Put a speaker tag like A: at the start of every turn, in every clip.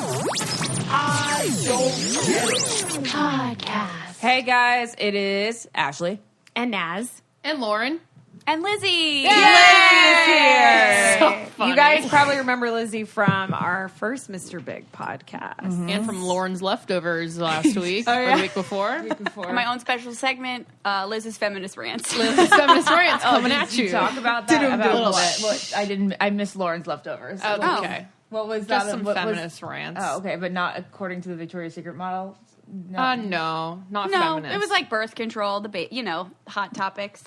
A: I don't get it.
B: Podcast.
C: Hey guys, it is Ashley
B: And Naz.
D: And Lauren.
B: And Lizzie.
C: Lizzie is here.
D: So funny.
E: You guys probably remember Lizzie from our first Mr. Big podcast.
D: And from Lauren's leftovers last week or the week before.
B: My own special segment, Liz's Feminist Rants.
D: Liz's Feminist Rants coming
C: Did
D: at
C: you
D: you.
C: talk about that? About
D: little
C: what? I missed Lauren's leftovers.
D: Okay.
C: What was
D: Just
C: that?
D: some
C: What was-
D: feminist rants.
C: Oh, okay, but not according to the Victoria's Secret model.
D: No, not
B: No,
D: feminist.
B: it was like birth control, hot topics.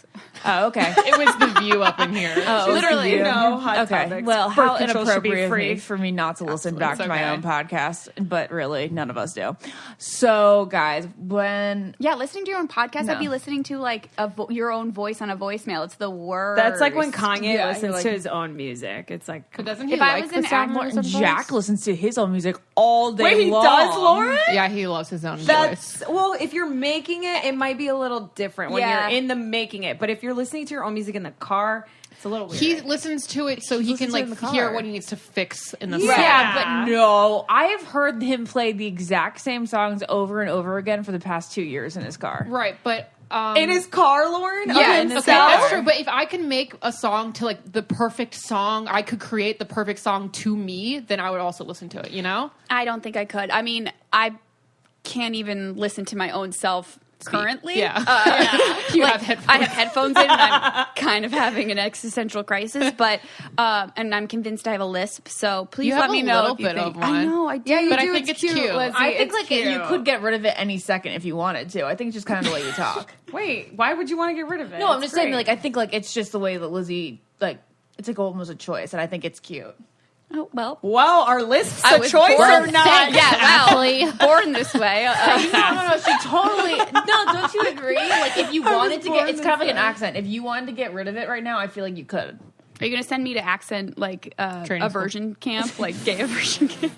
C: Oh, okay.
D: It was the view up in here.
B: Literally.
E: hot
C: Okay.
E: topics.
C: Well, how
E: Birth control should be
C: inappropriate
E: free.
C: for me not to listen back
D: It's
C: to my
D: okay.
C: own podcast, but really, none of us do. So, guys, when
B: Yeah, listening to your own podcast,
C: No.
B: I'd be listening to like your own voice on a voicemail. It's the worst.
E: That's like when Kanye
C: Yeah,
E: listens
C: you're like-
E: to his own music. It's like,
D: But doesn't he
B: If I
D: like
B: was
D: the
B: an
D: sound
B: actor-
D: sometimes?
C: Jack listens to his own music all day
E: wait, he
C: long.
E: does, Lauren?
D: Yeah, he loves his own voice.
E: That's well. If you're making it, it might be a little different when
B: Yeah.
E: you're in the making it. But if you're listening to your own music in the car, it's a little weird.
D: He listens to it so he
C: listens
D: can
C: to it in
D: like
C: the
D: hear
C: car.
D: what he needs to fix in the
E: Yeah.
D: song.
C: Yeah, but no. I have heard him play the exact same songs over and over again for the past 2 years in his car.
D: Right, but
E: in his car, Lauren.
D: yeah,
C: in
D: okay,
C: his
D: that's
C: car.
D: true. But if I can make a song to like the perfect song, I could create the perfect song to me. Then I would also listen to it. You know?
B: I don't think I could. I mean, I can't even listen to my own self currently.
D: Yeah.
B: You
D: have headphones.
B: I have headphones in, and I'm kind of having an existential crisis. But and I'm convinced I have a lisp. So please
D: You have
B: let me
D: a
B: know
D: little
B: if you
D: bit
B: think.
D: of
B: I
D: one.
B: know I do.
E: Yeah, you
D: But I
E: do.
D: think it's
E: cute.
D: cute.
E: Lizzie.
C: I think
E: It's
C: like
E: cute.
C: you could get rid of it any second if you wanted to. I think it's just kind of the way you talk.
E: Wait, why would you want to get rid of it?
C: No, I'm
E: It's
C: just saying
E: great.
C: like I think like it's just the way that Lizzie like it's like almost a choice, and I think it's cute.
B: Oh, well.
E: Well, our lists
B: I
E: a
B: was
E: choice
B: born-
E: or not?
B: Yeah, well, born this way.
C: No, she totally. No, don't you agree? Like, if you wanted to get, it's kind of like an
E: this way.
C: accent. If you wanted to get rid of it right now, I feel like you could.
B: Are you going to send me to accent like
D: Training school.
B: aversion camp, like gay aversion camp?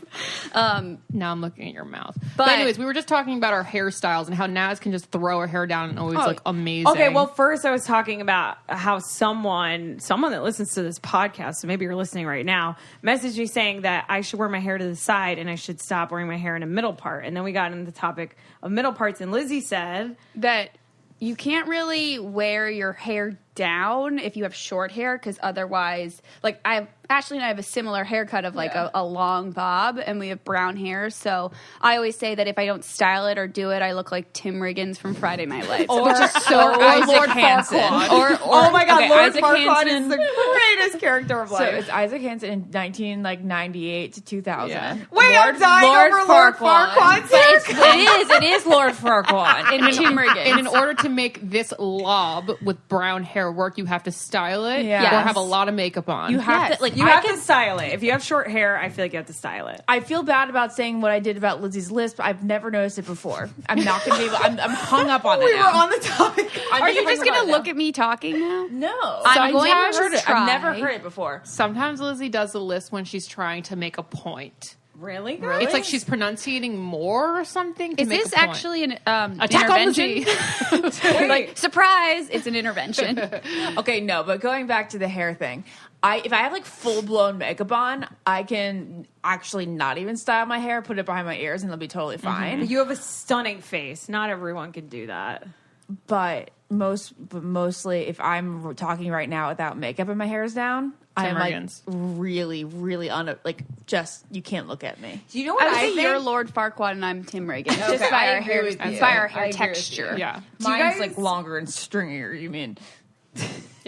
D: Now I'm looking at your mouth.
B: But-
D: But anyways, we were just talking about our hairstyles and how Naz can just throw her hair down and always look amazing.
E: Okay, well, first I was talking about how someone that listens to this podcast, so maybe you're listening right now, messaged me saying that I should wear my hair to the side and I should stop wearing my hair in a middle part. And then we got into the topic of middle parts, and Lizzie said,
B: That you can't really wear your hair down if you have short hair, because otherwise, like Ashley and I have a similar haircut of like a long bob, and we have brown hair. So I always say that if I don't style it or do it, I look like Tim Riggins from Friday Night Lights, which is so
C: or Isaac
B: Lord
C: Hansen.
B: Farquaad.
E: oh my God,
C: okay,
E: Lord
C: Isaac
E: Farquaad
C: Hansen.
E: is the greatest character of
C: So
E: life.
C: it's Isaac Hansen in 1998 to 2000.
D: Yeah.
E: Wait, I'm dying over Lord Farquaad's haircut.
C: It is Lord Farquaad.
B: And Tim Riggins.
D: And in order to make this lob with brown hair work, you have to style it
C: Yes.
D: or have a lot of makeup on.
C: You have to like
E: You
C: I
E: have
C: can-
E: to style it. If you have short hair, I feel like you have to style it.
C: I feel bad about saying what I did about Lizzie's lisp. I've never noticed it before. I'm not going to be able. I'm hung up on it.
E: We were
C: now.
E: on the topic.
B: Are you just going to look at me talking now?
C: No,
B: I'm going
C: I've
B: to
C: heard it.
B: try.
C: I've never heard it before.
D: Sometimes Lizzie does a list when she's trying to make a point.
E: Really?
D: It's like she's pronunciating more or something to
B: Is
D: make
B: this
D: a point.
B: actually an
D: Attack on
B: intervention?
D: Lizzie.
B: Like, surprise, it's an intervention.
C: Okay, no, but going back to the hair thing, if I have like full blown makeup on, I can actually not even style my hair, put it behind my ears, and it'll be totally fine.
E: You have a stunning face. Not everyone can do that.
C: But mostly, if I'm talking right now without makeup and my hair is down, I'm like
D: Riggins.
C: really, really just you can't look at me.
E: Do you know what
B: I would
E: I
B: say
E: think?
B: you're Lord Farquaad and I'm Tim Riggins.
C: Okay,
B: Just by
C: I
B: our
C: agree
B: hair,
C: with you.
B: by our
C: I
B: hair
C: agree with
B: texture.
C: you.
D: Yeah.
E: Do you
C: Mine's
E: guys-
C: like longer and stringier. You mean?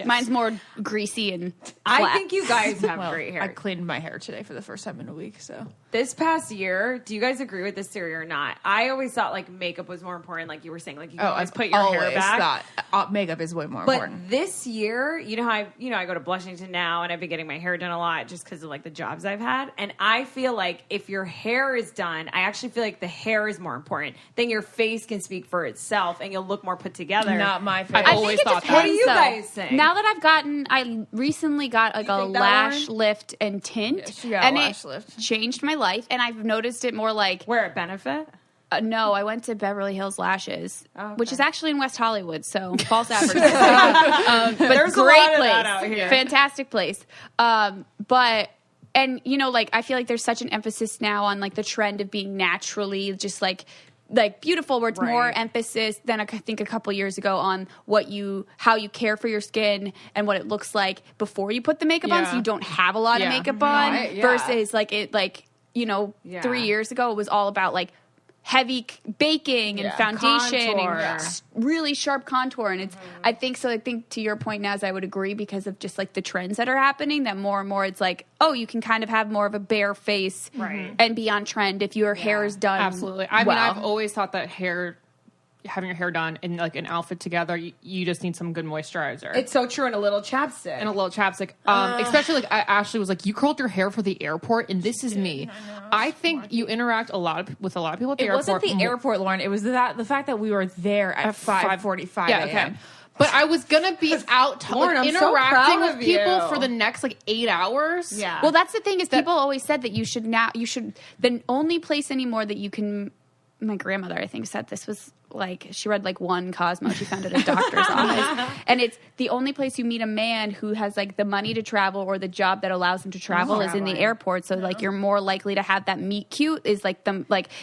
B: Mine's more greasy and
E: I
B: flat.
E: think you guys have
C: Well,
E: great hair.
C: I cleaned my hair today for the first time in a week, so
E: This past year, do you guys agree with this theory or not? I always thought like makeup was more important, like you were saying, like you can always put your hair back.
C: Makeup is way more
E: But
C: important.
E: this year, you know how I go to Blushington now, and I've been getting my hair done a lot just because of like the jobs I've had. And I feel like if your hair is done, I actually feel like the hair is more important. Then your face can speak for itself, and you'll look more put together.
C: Not my
D: I've
C: favorite.
B: I
D: always
B: think it
D: thought
B: depends,
D: that.
E: What do you
B: though.
E: guys think?
B: Now that I recently got like a
E: think that,
B: lash
E: Lauren?
B: lift and tint,
C: Yeah, she got a
B: and
C: lash
B: it
C: lift.
B: changed my life, and I've noticed it more like
E: Where it benefit?
B: no, I went to Beverly Hills Lashes,
E: okay.
B: which is actually in West Hollywood, so false advertising. But
E: There's a
B: great
E: lot of
B: place,
E: that out here.
B: fantastic place. But And, you know, like, I feel like there's such an emphasis now on, like, the trend of being naturally just, like beautiful, where it's more emphasis than I think a couple years ago on how you care for your skin and what it looks like before you put the makeup on, so you don't have a lot of makeup on, versus, like, 3 years ago, it was all about, like, heavy baking and foundation and really sharp contour. And it's, I think to your point, Naz, I would agree, because of just like the trends that are happening, that more and more it's like, oh, you can kind of have more of a bare face and be on trend if your hair is done.
D: Absolutely. I mean, I've always thought that having your hair done in like an outfit together, you just need some good moisturizer.
F: It's so true. And a little chapstick.
D: Especially like Ashley was like, you curled your hair for the airport, and this is me. I think you interact with a lot of people at the airport.
C: It wasn't the airport, Lauren. It was the fact that we were there at 5:45 a.m.
D: Okay. But I was gonna be out interacting with people for the next like 8 hours.
B: Yeah. Well, that's the thing, is people always said that you should the only place anymore that you can. My grandmother, I think, said this was like, she read like one Cosmo she found at a doctor's office, and it's the only place you meet a man who has like the money to travel or the job that allows him to travel is in the airport. So like you're more likely to have that meet cute, is like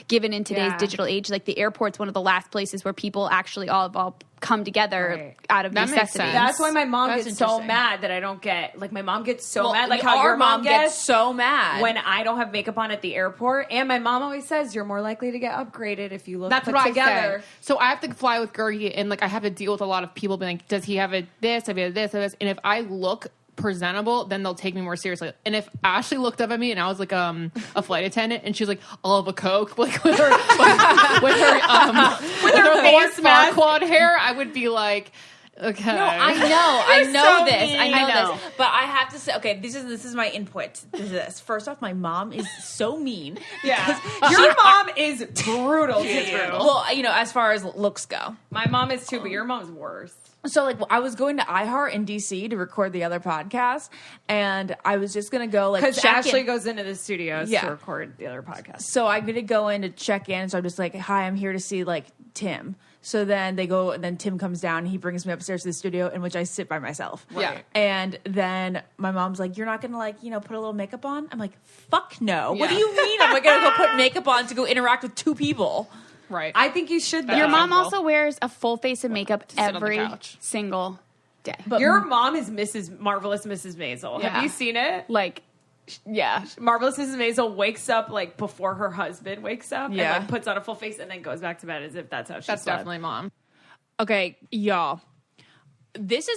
B: given in today's digital age. Like the airport's one of the last places where people actually all come together out of necessity.
F: That's why my mom gets so mad that I don't get, like, my mom gets so mad, like how your mom gets
C: so mad
F: when I don't have makeup on at the airport. And my mom always says you're more likely to get upgraded if you look put together.
D: So I have to fly with Gergie, and like I have to deal with a lot of people being like, does he have this, have this, and if I look presentable, then they'll take me more seriously. And if Ashley looked up at me and I was like a flight attendant, and she was like, I'll have a Coke, like with her face mask, quad hair, I would be like, okay.
C: No, I know this. But I have to say, okay, this is my input. First off, my mom is so mean.
F: Yeah. Your mom is brutal to you.
C: Well, you know, as far as looks go.
F: My mom is too, but your mom's worse.
C: So, like, I was going to iHeart in DC to record the other podcast, and I was just going to go, like,
F: because Ashley goes into the studios to record the other podcast.
C: So I'm going to go in to check in. So I'm just like, hi, I'm here to see, like, Tim. So then they go, and then Tim comes down, and he brings me upstairs to the studio, in which I sit by myself.
D: Right.
C: And then my mom's like, you're not going to, like, you know, put a little makeup on? I'm like, fuck no. What do you mean I'm going to go put makeup on to go interact with two people?
D: Right.
F: I think you should.
B: Your mom also wears a full face of makeup every single day.
F: But your mom is Marvelous Mrs. Maisel.
B: Yeah.
F: Have you seen it?
B: Like, yeah.
F: Marvelous Mrs. Maisel wakes up like before her husband wakes up and like puts on a full face and then goes back to bed as if that's how she's
D: That's definitely mom.
C: Okay, y'all. This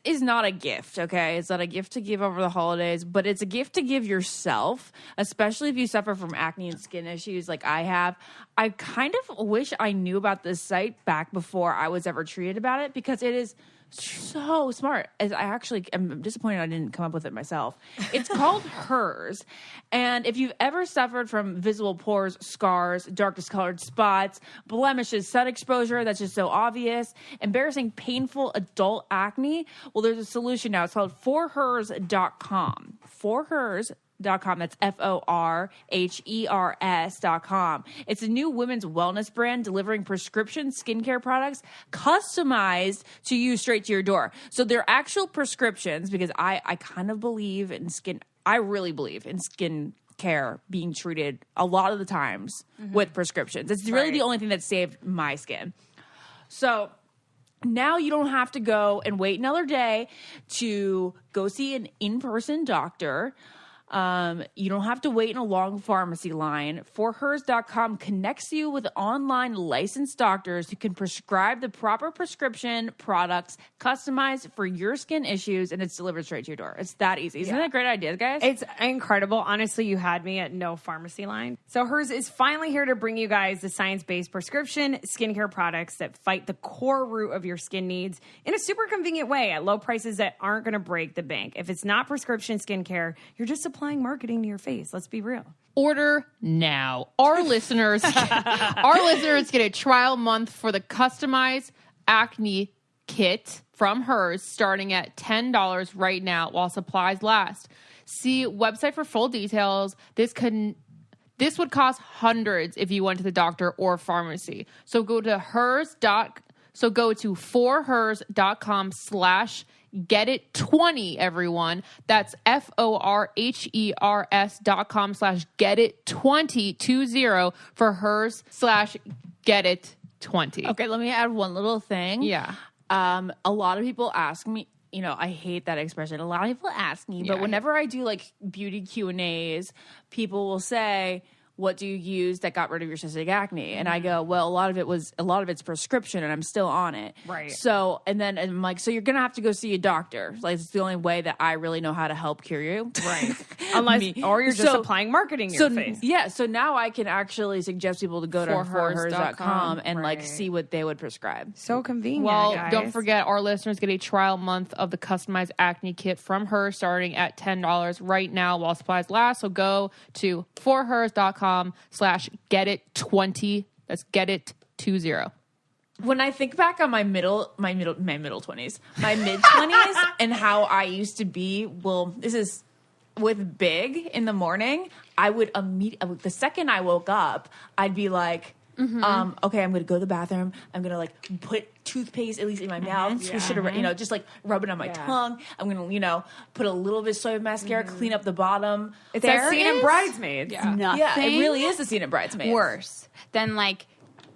C: is not a gift, okay? It's not a gift to give over the holidays, but it's a gift to give yourself, especially if you suffer from acne and skin issues like I have. I kind of wish I knew about this site back before I was ever treated about it, because it is so smart. As I actually am disappointed I didn't come up with it myself. It's called Hers. And if you've ever suffered from visible pores, scars, dark discolored spots, blemishes, sun exposure that's just so obvious, embarrassing, painful adult acne, well, there's a solution now. It's called forhers.com. forhers.com. That's forhers.com. It's a new women's wellness brand delivering prescription skincare products customized to you straight to your door. So they're actual prescriptions, because I kind of believe in I really believe in skin care being treated a lot of the times with prescriptions. It's really the only thing that saved my skin. So now you don't have to go and wait another day to go see an in-person doctor. You don't have to wait in a long pharmacy line. Forhers.com connects you with online licensed doctors who can prescribe the proper prescription products customized for your skin issues, and it's delivered straight to your door. It's that easy. Isn't that a great idea, guys?
E: It's incredible. Honestly, you had me at no pharmacy line. So Hers is finally here to bring you guys the science-based prescription skincare products that fight the core root of your skin needs in a super convenient way at low prices that aren't going to break the bank. If it's not prescription skincare, you're just applying marketing to your face. Let's be real.
D: Order now. Our listeners get a trial month for the customized acne kit from Hers, starting at $10 right now while supplies last. See website for full details. This would cost hundreds if you went to the doctor or pharmacy. So go to forhers.com/ get it 20, everyone. That's FORHERS.com/get it 20 for hers/get it 20.
C: Okay, let me add one little thing.
D: Yeah.
C: A lot of people ask me, you know, I hate that expression. A lot of people ask me, but whenever I do like beauty Q&As, people will say, what do you use that got rid of your cystic acne? And I go, well, a lot of it's prescription and I'm still on it.
E: Right.
C: So, and I'm like, so you're going to have to go see a doctor. Like, it's the only way that I really know how to help cure you.
E: Right. Unless, or you're just applying marketing in your face.
C: Yeah. So now I can actually suggest people to go to forhers.com and like see what they would prescribe.
E: So convenient,
D: Well,
E: guys.
D: don't forget, our listeners get a trial month of the customized acne kit from her starting at $10 right now while supplies last. So go to forhers.com/get it 20. That's get it 20.
C: When I think back on my mid 20s, my mid 20s, and how I used to be, well, this is with Big in the morning. I would immediately, the second I woke up, I'd be like, okay, I'm going to go to the bathroom. I'm going to like put toothpaste at least in my mouth, swish it around, you know, just like rub it on my tongue. I'm going to, you know, put a little bit of soy mascara, clean up the bottom.
E: It's that scene in Bridesmaids.
B: Nothing.
C: Yeah, it really is the scene in Bridesmaids.
B: worse than like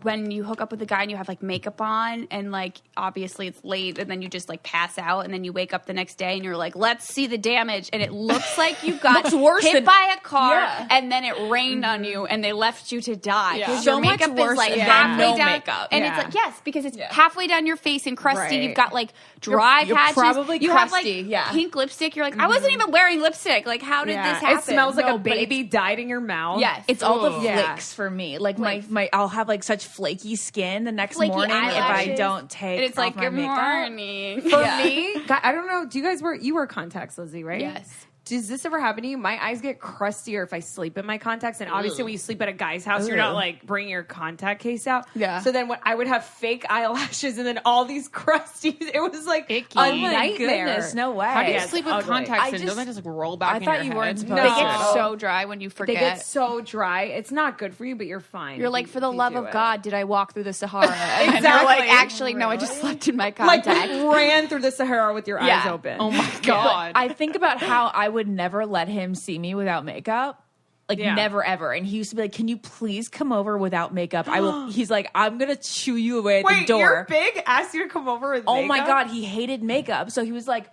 B: when you hook up with a guy and you have like makeup on and like obviously it's late and then you just like pass out and then you wake up the next day and you're like, let's see the damage, and it looks like you got hit by a car and then it rained on you and they left you to die because
C: So
B: your
C: much
B: makeup
C: worse
B: is like
C: than
B: halfway
C: no
B: down
C: makeup.
B: and it's like because it's halfway down your face and crusty.
E: Right.
B: You've got like dry
C: You're
B: patches.
C: probably
B: you
C: crusty,
B: have like pink lipstick. You're like, I wasn't even wearing lipstick. Like, how did this happen?
E: It smells like
B: No,
E: a
B: but
E: baby died in your mouth.
B: Yes.
C: It's all the
E: Yeah.
C: flakes for me. Like my I'll have like such flaky skin the next
B: Flaky
C: morning if I
B: eyelashes.
C: don't take
B: And it's
C: off
B: like,
C: my
B: good
C: makeup.
B: morning.
E: For me, I don't know. Do you guys wear contacts, Lizzie, right?
B: Yes.
E: Does this ever happen to you? My eyes get crustier if I sleep in my contacts. And obviously, when you sleep at a guy's house, you're not like bringing your contact case out.
B: Yeah.
E: So then I would have fake eyelashes and then all these crusties. It was like
D: Icky.
E: a
D: Oh
C: my
E: nightmare.
C: goodness, no way.
D: How do you
E: Yeah,
D: sleep with
E: ugly.
D: contacts in?
C: I
D: Don't they just like roll back
C: I
D: in
C: thought
D: your
C: you
D: head?
C: weren't supposed
B: They
C: to.
B: get so dry when you
E: They
B: forget.
E: get so dry. It's not good for you, but you're fine.
B: You're like,
E: if
B: for the
E: you
B: love
E: do
B: of
E: it.
B: God, did I walk through the Sahara? And you're like,
E: Exactly.
B: actually, no, I just slept in my
E: Like
B: contact.
E: you ran through the Sahara with your eyes
B: Yeah.
E: open.
D: Oh my God.
C: I think about how I would never let him see me without makeup. Like
E: Yeah.
C: never ever. And he used to be like, can you please come over without makeup? I will. He's like, I'm going to shoo you away at the
E: Wait,
C: door.
E: you're big? Asked you to come over with
C: Oh my
E: makeup?
C: God, he hated makeup. So he was like,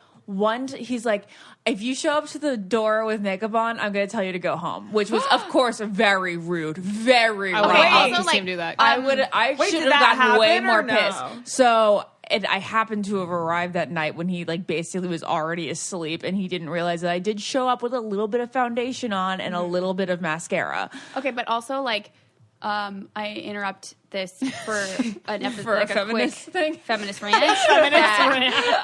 C: he's like, if you show up to the door with makeup on, I'm going to tell you to go home, which was, of course, very rude. Very
D: I
C: rude.
D: would
E: Wait,
D: love to
B: also,
D: see him
B: like,
D: do that.
C: I
E: Wait,
C: should
E: did
C: have
E: that
C: gotten way
E: happen or
C: more
E: no?
C: pissed. So, and I happened to have arrived that night when he like basically was already asleep, and he didn't realize that I did show up with a little bit of foundation on and a little bit of mascara.
B: Okay, but also like, I interrupt this for an episode,
C: For a
B: like
C: feminist
B: quick
C: thing?
B: feminist rant.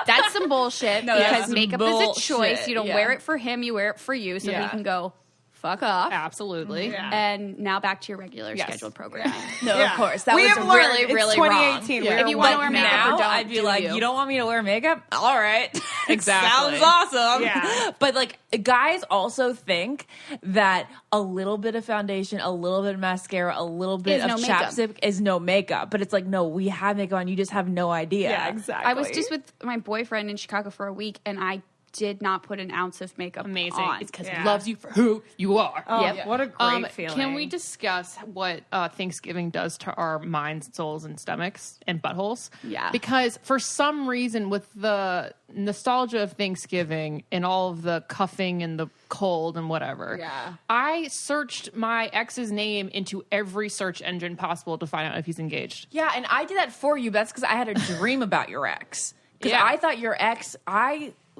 B: That's some bullshit
C: that's
B: because
C: some
B: makeup is a
C: bullshit,
B: choice. You don't
C: yeah.
B: wear it for him; you wear it for you, so
C: Yeah.
B: he can go fuck off.
D: Absolutely.
B: And now back to your regular
C: Yes.
B: scheduled programming.
C: No,
E: Yeah.
C: of course. That
E: We
C: was
E: have learned.
C: really,
E: It's
C: really
E: 2018.
C: wrong.
E: We're
B: If you wanna
C: But
B: wear makeup
C: now,
B: or don't,
C: I'd be
B: do
C: like,
B: you.
C: you don't want me to wear makeup? All right.
D: Exactly.
C: Sounds awesome.
E: Yeah.
C: But like, guys also think that a little bit of foundation, a little bit of mascara, a little bit
B: Is
C: of
B: no makeup.
C: chapstick is no makeup. But it's like, no, we have makeup on. You just have no idea.
E: Yeah, exactly.
B: I was just with my boyfriend in Chicago for a week, and I did not put an ounce of makeup
D: Amazing.
B: on.
D: It's because
E: Yeah.
D: he loves you for who you are.
E: Oh,
B: Yep.
E: what a great feeling.
D: Can we discuss what Thanksgiving does to our minds, souls, and stomachs and buttholes?
B: Yeah.
D: Because for some reason, with the nostalgia of Thanksgiving and all of the cuffing and the cold and whatever,
E: Yeah.
D: I searched my ex's name into every search engine possible to find out if he's engaged.
C: Yeah, and I did that for you. But that's because I had a dream about your ex. Because
D: Yeah.
C: I thought your ex,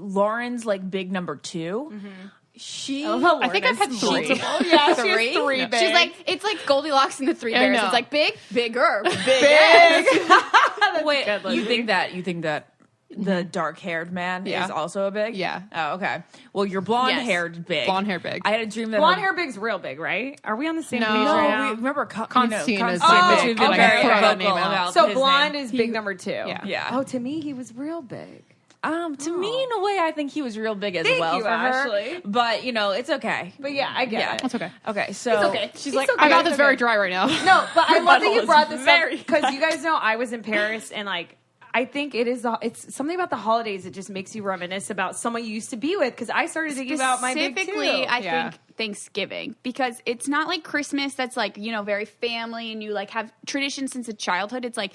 C: Lauren's like big number 2. She,
D: I think I've had three.
E: Yeah,
C: Three?
E: three.
C: No.
B: She's like, it's like Goldilocks and the Three
D: I
B: Bears.
D: know.
B: It's like big, bigger, big.
C: Wait,
E: good,
C: you
E: Lizzie.
C: think that the dark-haired man
D: Yeah.
C: is also a big?
D: Yeah.
C: Oh, okay. Well, you're blonde-haired big.
D: Blonde hair big.
C: I had a dream that
E: Blonde hair big's real big, right? Are we on the same page right
C: No,
E: now?
C: we remember
D: Constantine is
C: Constantine,
E: big.
C: which we've been
E: Okay,
C: very
E: okay.
C: vocal
D: Name out.
C: about
E: So
C: his
E: blonde
C: name.
E: is big number 2.
D: Yeah.
C: Yeah.
E: Oh, to me, he was real big.
C: To me, in a way, I think he was real big as
E: Thank
C: well
E: you,
C: for
E: Ashley.
C: her. But so it's okay.
E: But yeah, I get
C: Yeah.
E: it.
D: That's okay.
C: Okay, so
E: okay.
C: she's
E: It's
C: like,
E: okay.
D: My mouth is
E: okay.
D: very dry right now.
E: No, but I love that you
C: butthole
E: brought
C: is
E: this
C: very
E: up because you guys know I was in Paris and like I think it's something about the holidays that just makes you reminisce about someone you used to be with. Because I started thinking about my big two.
B: Specifically, I think Thanksgiving, because it's not like Christmas that's like, very family and you like have traditions since a childhood. It's like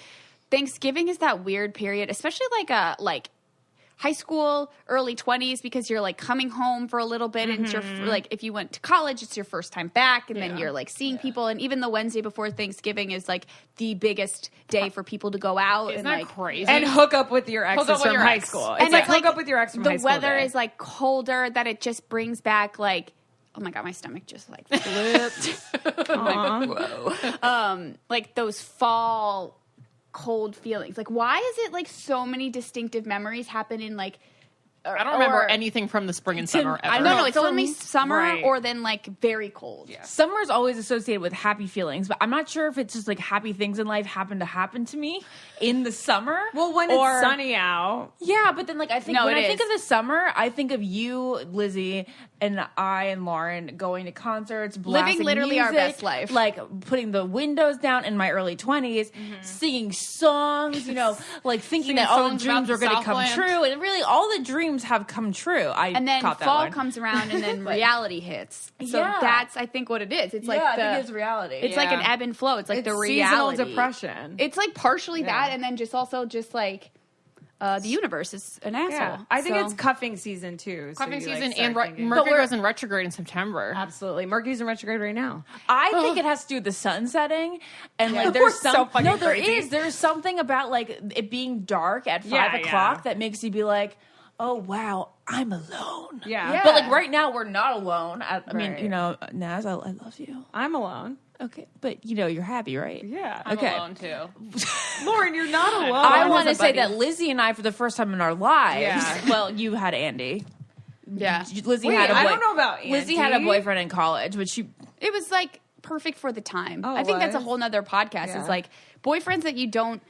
B: Thanksgiving is that weird period, especially like high school, early 20s, because you're like coming home for a little bit and it's your, like if you went to college, it's your first time back and then you're like seeing people. And even the Wednesday before Thanksgiving is like the biggest day for people to go out.
D: Isn't
B: and
D: that
B: like
D: crazy?
E: And hook up with your exes from high
D: ex.
E: school.
B: And
E: It's like
B: it's
E: hook up with your ex from high school.
B: The weather
E: day.
B: is like colder, that it just brings back like, oh my God, my stomach just like flipped. I'm like, whoa. Like those fall cold feelings. Like, why is it like so many distinctive memories happen in like,
D: I don't remember anything from the spring and summer ever.
B: No, it's only summer or then like very cold. Yeah.
C: Summer's always associated with happy feelings, but I'm not sure if it's just like happy things in life happen to me in the summer.
E: Well, when it's sunny out.
C: Yeah, but then like I think when I think
B: is.
C: of the summer, I think of you, Lizzie, and I and Lauren going to concerts, blasting
B: living literally
C: music,
B: our best life.
C: like putting the windows down in my early 20s, singing songs, like thinking that all the
D: songs about
C: dreams were
D: the
C: going to come
D: Southland.
C: true, and really all the dreams have come true.
B: And then
C: caught that
B: fall
C: one.
B: comes around and then reality hits. So
C: Yeah.
B: that's, I think, what it is. It's like
C: I think it's reality.
B: It's like an ebb and flow. It's like
E: It's
B: the
E: seasonal
B: reality.
E: depression.
B: It's like partially that, and then just also just like the universe is an asshole.
E: Yeah. I think
B: So-
E: it's cuffing season too. So
D: Cuffing
E: you, like,
D: season
E: start
D: and
E: thinking-
D: Mercury goes in retrograde in September.
E: Absolutely. Mercury's in retrograde right now.
C: I think it has to do with the sun setting, and like
E: We're
C: there's
E: so fucking
C: no, there
E: crazy.
C: is. There's something about like it being dark at 5 o'clock that makes you be like, oh wow, I'm alone.
E: Yeah.
C: But like right now we're not alone. I mean,
E: Right.
C: Naz, I love you.
E: I'm alone.
C: Okay, but you're happy, right?
E: Yeah.
D: I'm
C: Okay.
D: alone too.
E: Lauren, you're not alone.
C: I want to say that Lizzie and I, for the first time in our lives,
E: Yeah.
C: well, you had Andy.
B: Yeah.
C: Lizzie
E: Wait,
C: had a
E: I don't know about
C: Lizzie had a
E: Andy.
C: boyfriend in college, but she
B: It was like perfect for the time.
E: Oh,
B: I think that's a
E: was?
B: whole nother podcast.
E: Yeah.
B: Is like boyfriends that you don't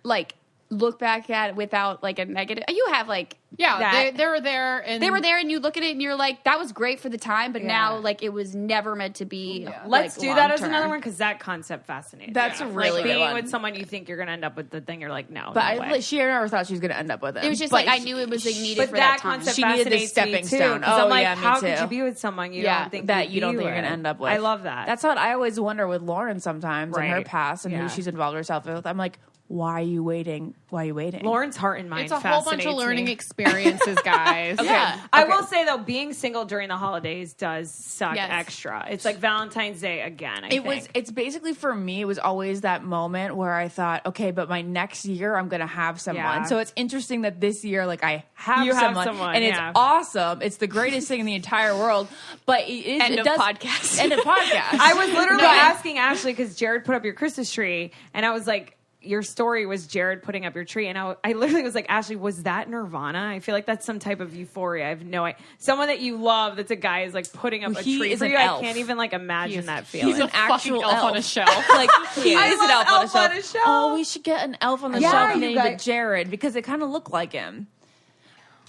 B: like look back at without like a negative. You have like
D: Yeah,
B: that.
D: they were there, and
B: They were there, and you look at it, and you're like, "That was great for the time," but now, like, it was never meant to be.
E: Let's
B: like,
E: do that as
B: long-term.
E: another one because that concept fascinates.
B: That's
E: me.
B: a really
E: like
B: good
E: being
B: one.
E: with someone you think you're going to end up with the thing. You're like, no.
C: But
E: no way.
C: she never thought she was going to end up with him.
B: It was just
C: But
B: like I knew it was like needed
E: But
B: for
E: that
B: that time.
E: concept
C: She needed the
E: fascinates
C: stepping
E: me too.
C: stone.
E: 'Cause I'm
C: Oh,
E: like,
C: yeah, me
E: how
C: too.
E: could you be with someone you
B: Yeah,
E: don't think
C: that
E: you'd
C: you don't
E: be
C: think you're
E: with?
C: going to end up with.
E: I love that.
C: That's what I always wonder with Lauren sometimes and her
E: Right.
C: past and
E: Yeah.
C: who she's involved herself with. I'm like, why are you waiting? Why are you waiting?
E: Lauren's heart and mind.
D: it's a whole bunch of
E: fascinates
D: learning
E: me.
D: experiences, guys.
B: Yeah.
E: I will say though, being single during the holidays does suck
B: Yes.
E: extra. It's like Valentine's Day again. I think.
C: It's basically for me, it was always that moment where I thought, okay, but my next year I'm going to have someone.
E: Yeah.
C: So it's interesting that this year, like I have
E: You have
C: someone,
E: someone,
C: and
E: yeah.
C: it's awesome. It's the greatest thing in the entire world. But it is,
B: End
C: it
B: of
C: does,
B: podcast.
C: End of podcast.
E: I was literally
C: Right.
E: asking Ashley because Jared put up your Christmas tree, and I was like, your story was Jared putting up your tree, and I literally was like, Ashley, was that Nirvana? I feel like that's some type of euphoria. I have no idea. Someone that you love, that's a guy is like putting up a
C: He
E: tree
C: is
E: for
C: an
E: you.
C: elf.
E: I can't even like imagine that feeling.
C: He's an
D: Fucking
C: actual
D: elf on a shelf.
C: Like he
E: I
C: is an
E: love
C: elf on a shelf. Oh,
E: shelf.
C: we should get an elf on the
E: Yeah,
C: shelf
E: you
C: named
E: guys-
C: Jared because it kind of looked like him.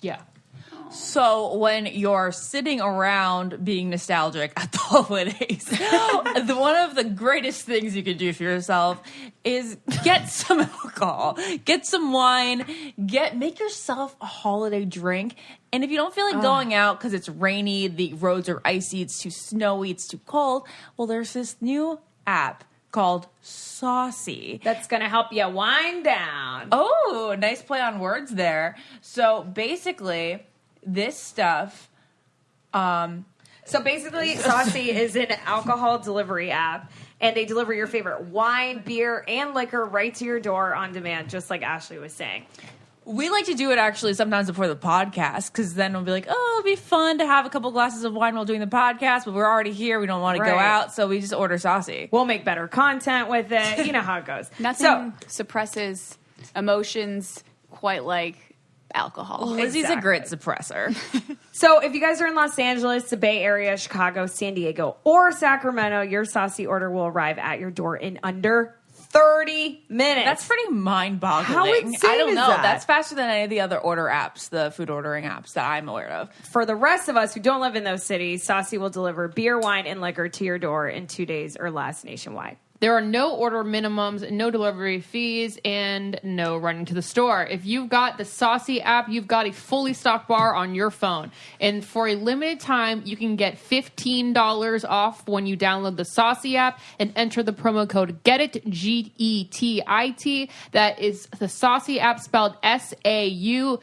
D: Yeah.
C: So when you're sitting around being nostalgic at the holidays, one of the greatest things you can do for yourself is get some alcohol, get some wine, make yourself a holiday drink. And if you don't feel like going out because it's rainy, the roads are icy, it's too snowy, it's too cold, well, there's this new app called Saucy.
E: That's going to help you wind down.
C: Oh, nice play on words there. So basically, this stuff.
E: So basically, Saucy is an alcohol delivery app, and they deliver your favorite wine, beer, and liquor right to your door on demand, just like Ashley was saying.
C: We like to do it actually sometimes before the podcast because then we'll be like, oh, it'll be fun to have a couple glasses of wine while doing the podcast, but we're already here. We don't want to go
E: Right.
C: out, so we just order Saucy.
E: We'll make better content with it. You know how it goes.
B: Nothing suppresses emotions quite like alcohol.
C: Lizzie's a great suppressor.
E: So if you guys are in Los Angeles, the Bay Area, Chicago, San Diego, or Sacramento, your Saucy order will arrive at your door in under 30 minutes.
C: That's pretty mind-boggling.
E: How insane
C: I don't
E: is
C: know.
E: that?
C: That's faster than any of the other order apps, the food ordering apps that I'm aware of.
E: For the rest of us who don't live in those cities, Saucy will deliver beer, wine, and liquor to your door in 2 days or less nationwide.
D: There are no order minimums, no delivery fees, and no running to the store. If you've got the Saucy app, you've got a fully stocked bar on your phone. And for a limited time, you can get $15 off when you download the Saucy app and enter the promo code GETIT, GETIT. That is the Saucy app spelled SAUCEY,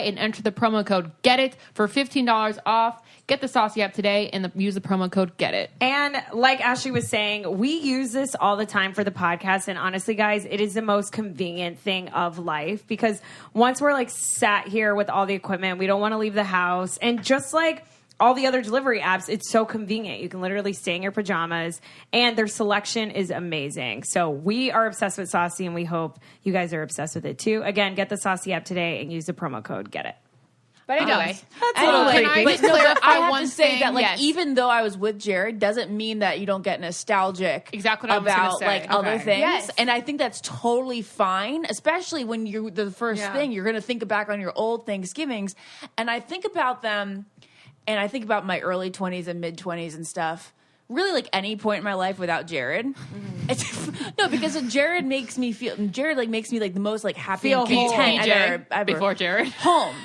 D: and enter the promo code GETIT for $15 off. Get the Saucy app today and use the promo code GETIT.
E: And like Ashley was saying, we use this all the time for the podcast. And honestly, guys, it is the most convenient thing of life because once we're like sat here with all the equipment, we don't want to leave the house. And just like all the other delivery apps, it's so convenient. You can literally stay in your pajamas and their selection is amazing. So we are obsessed with Saucy and we hope you guys are obsessed with it too. Again, get the Saucy app today and use the promo code GETIT.
B: But
D: Anyway,
B: that's
C: a little creepy.
D: But
C: No,
D: clarify
C: I have
D: one
C: to say
D: thing,
C: that, like,
D: yes.
C: even though I was with Jared, doesn't mean that you don't get nostalgic.
D: Exactly what I was gonna
C: about
D: say.
C: like other
D: Okay.
C: things,
B: Yes.
C: and I think that's totally fine, especially when you're the first thing you're going to think back on your old Thanksgivings, and I think about them, and I think about my early 20s and mid 20s and stuff. Really, like any point in my life without Jared, it's, no, because Jared makes me feel. Jared like makes me like the most like happy and content I've ever
D: before Jared.
C: home.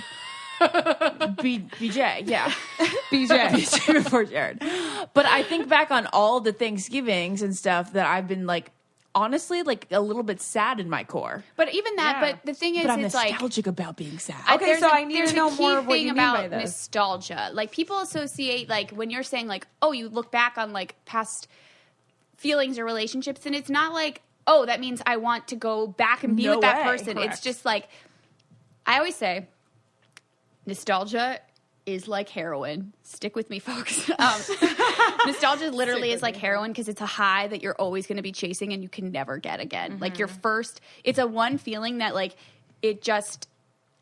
C: BJ, yeah.
D: BJ.
C: Before Jared. But I think back on all the Thanksgivings and stuff that I've been like, honestly, like a little bit sad in my core.
B: But even that, but the thing is,
C: But I'm
B: it's like
C: nostalgic about being sad.
E: Okay, so I need to know more of what
B: thing
E: you mean by
B: about
E: this.
B: nostalgia. Like people associate, like when you're saying, like, oh, you look back on like past feelings or relationships, and it's not like, oh, that means I want to go back and be
C: No
B: with that
C: way.
B: person.
C: Correct.
B: It's just like I always say, nostalgia is like heroin. Stick with me, folks. Nostalgia literally is like heroin because it's a high that you're always going to be chasing and you can never get again. Like your first, it's a one feeling that like it just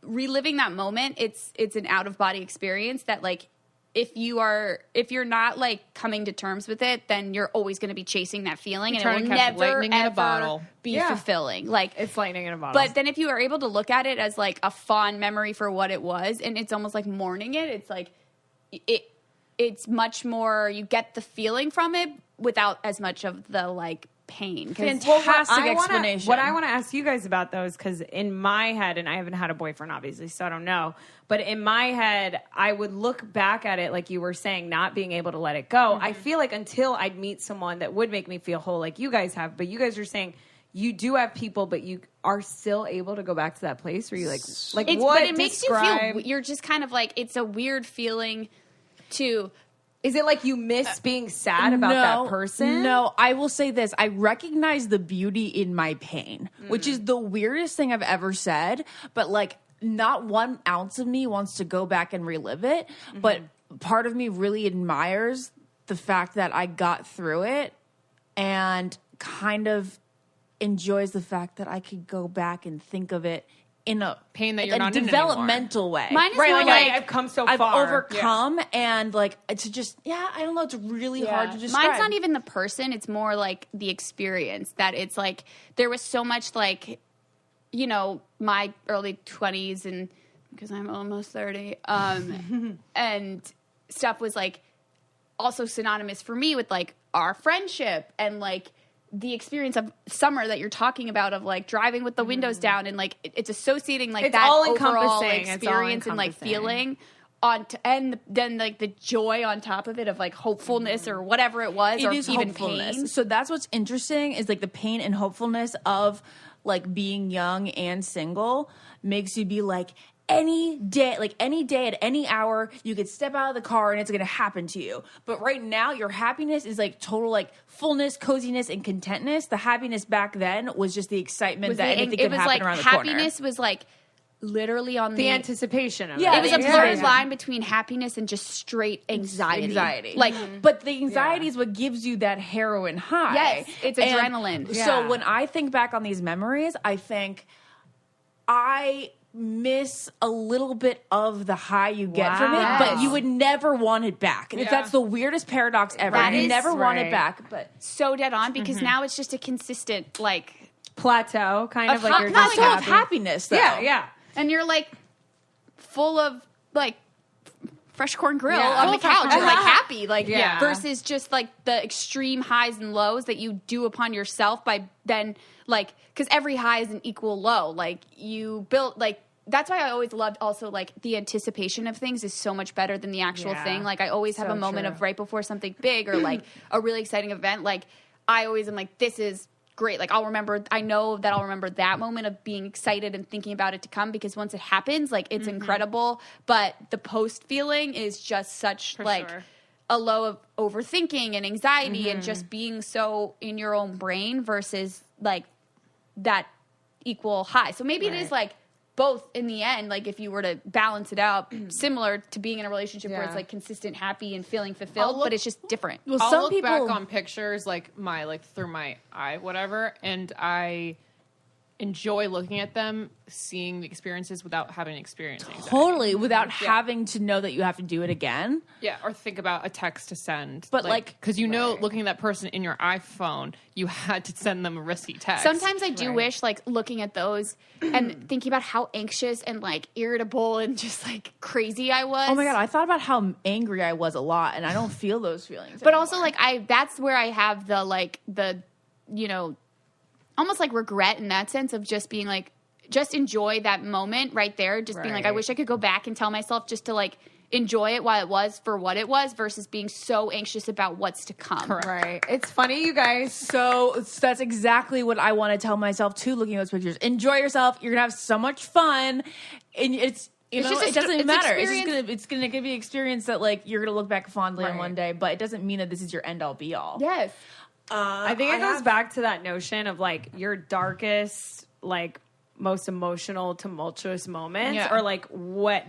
B: reliving that moment. It's an out of body experience that like if you're not like coming to terms with it, then you're always going to be chasing that feeling and it
D: trying
B: will
D: to catch
B: never
D: lightning in a
B: ever
D: bottle.
B: be fulfilling. Like
E: It's lightning in a bottle.
B: but then if you are able to look at it as like a fond memory for what it was, and it's almost like mourning it, it's like it's much more, you get the feeling from it without as much of the like pain.
C: Fantastic explanation.
E: What I want to ask you guys about those, because in my head, and I haven't had a boyfriend obviously, so I don't know, but in my head, I would look back at it like you were saying, not being able to let it go. I feel like until I'd meet someone that would make me feel whole like you guys have, but you guys are saying you do have people, but you are still able to go back to that place where you like
B: it's,
E: what
B: but it makes you feel, you're just kind of like, it's a weird feeling to,
E: is it like you miss being sad about that person?
C: No, I will say this. I recognize the beauty in my pain, which is the weirdest thing I've ever said. But like, not 1 ounce of me wants to go back and relive it. But part of me really admires the fact that I got through it and kind of enjoys the fact that I could go back and think of it in a
D: Pain that you're not in
C: developmental way.
B: mine is
E: Right,
B: more
E: like,
B: like,
E: I've come so
C: I've
E: far.
C: overcome and like it's just I don't know, it's really hard to describe.
B: mine's not even the person, it's more like the experience, that it's like there was so much like, you know, my early 20s and because I'm almost 30 and stuff was like also synonymous for me with like our friendship and like the experience of summer that you're talking about, of like driving with the windows down, and like it's associating like
E: It's
B: that
E: all
B: overall
E: encompassing. It's all
B: experience and like
E: encompassing.
B: feeling and then like the joy on top of it of like hopefulness or whatever it was, or
C: It is
B: even
C: hopefulness.
B: pain.
C: So that's what's interesting is like the pain and hopefulness of like being young and single makes you be like, any day at any hour, you could step out of the car and it's going to happen to you. But right now, your happiness is like total like fullness, coziness, and contentness. The happiness back then was just the excitement that anything could happen around the corner.
B: Happiness was like literally on
E: the anticipation of
C: Yeah,
B: it was a
C: yeah,
B: blurred
C: yeah.
B: line between happiness and just straight anxiety.
C: Like, but the anxiety is what gives you that heroin high.
B: Yes, it's
C: And
B: adrenaline.
C: So when I think back on these memories, I think I miss a little bit of the high you get from it, but you would never want it back. That's the weirdest paradox ever.
B: That
C: You
B: is
C: never want it
E: right.
C: back, but
B: so dead on, because now it's just a consistent like
E: plateau, kind of like you're
C: not
E: just
C: so
E: happy.
C: happiness though.
E: Yeah, yeah.
B: and you're like full of like fresh corn grill
E: Yeah.
B: on the couch and like happy, like
E: Yeah.
B: versus just like the extreme highs and lows that you do upon yourself by then like, because every high is an equal low. Like you built like, that's why I always loved also like the anticipation of things is so much better than the actual thing. Like I always have a moment of right before something big or like a really exciting event. Like I always am like, this is great. Like I know that I'll remember that moment of being excited and thinking about it to come because once it happens, like it's incredible. But the post feeling is just such a low of overthinking and anxiety and just being so in your own brain versus like that equal high. So maybe it is like both in the end, like if you were to balance it out, similar to being in a relationship where it's like consistent, happy and feeling fulfilled, but it's just different.
D: Well, I'll look back on pictures like through my eye, whatever, and I enjoy looking at them, seeing the experiences without having experienced anxiety.
C: Totally, without having to know that you have to do it again.
D: Yeah, or think about a text to send.
C: But
D: because looking at that person in your iPhone, you had to send them a risky text.
B: Sometimes I do wish, like, looking at those and thinking about how anxious and, like, irritable and just, like, crazy I was.
C: Oh, my God. I thought about how angry I was a lot, and I don't feel those feelings
B: But
C: anymore.
B: also, like, that's where I have almost, like, regret in that sense of just being, like, just enjoy that moment right there. Just being, like, I wish I could go back and tell myself just to, like, enjoy it while it was for what it was versus being so anxious about what's to come.
E: Correct. Right. It's funny, you guys.
C: So that's exactly what I want to tell myself too, looking at those pictures. Enjoy yourself. You're going to have so much fun. And it doesn't matter. It's gonna give you an experience that like you're gonna look back fondly on one day, but it doesn't mean that this is your end all be all.
B: Yes.
E: I think it goes back to that notion of like your darkest, like most emotional, tumultuous moments, or like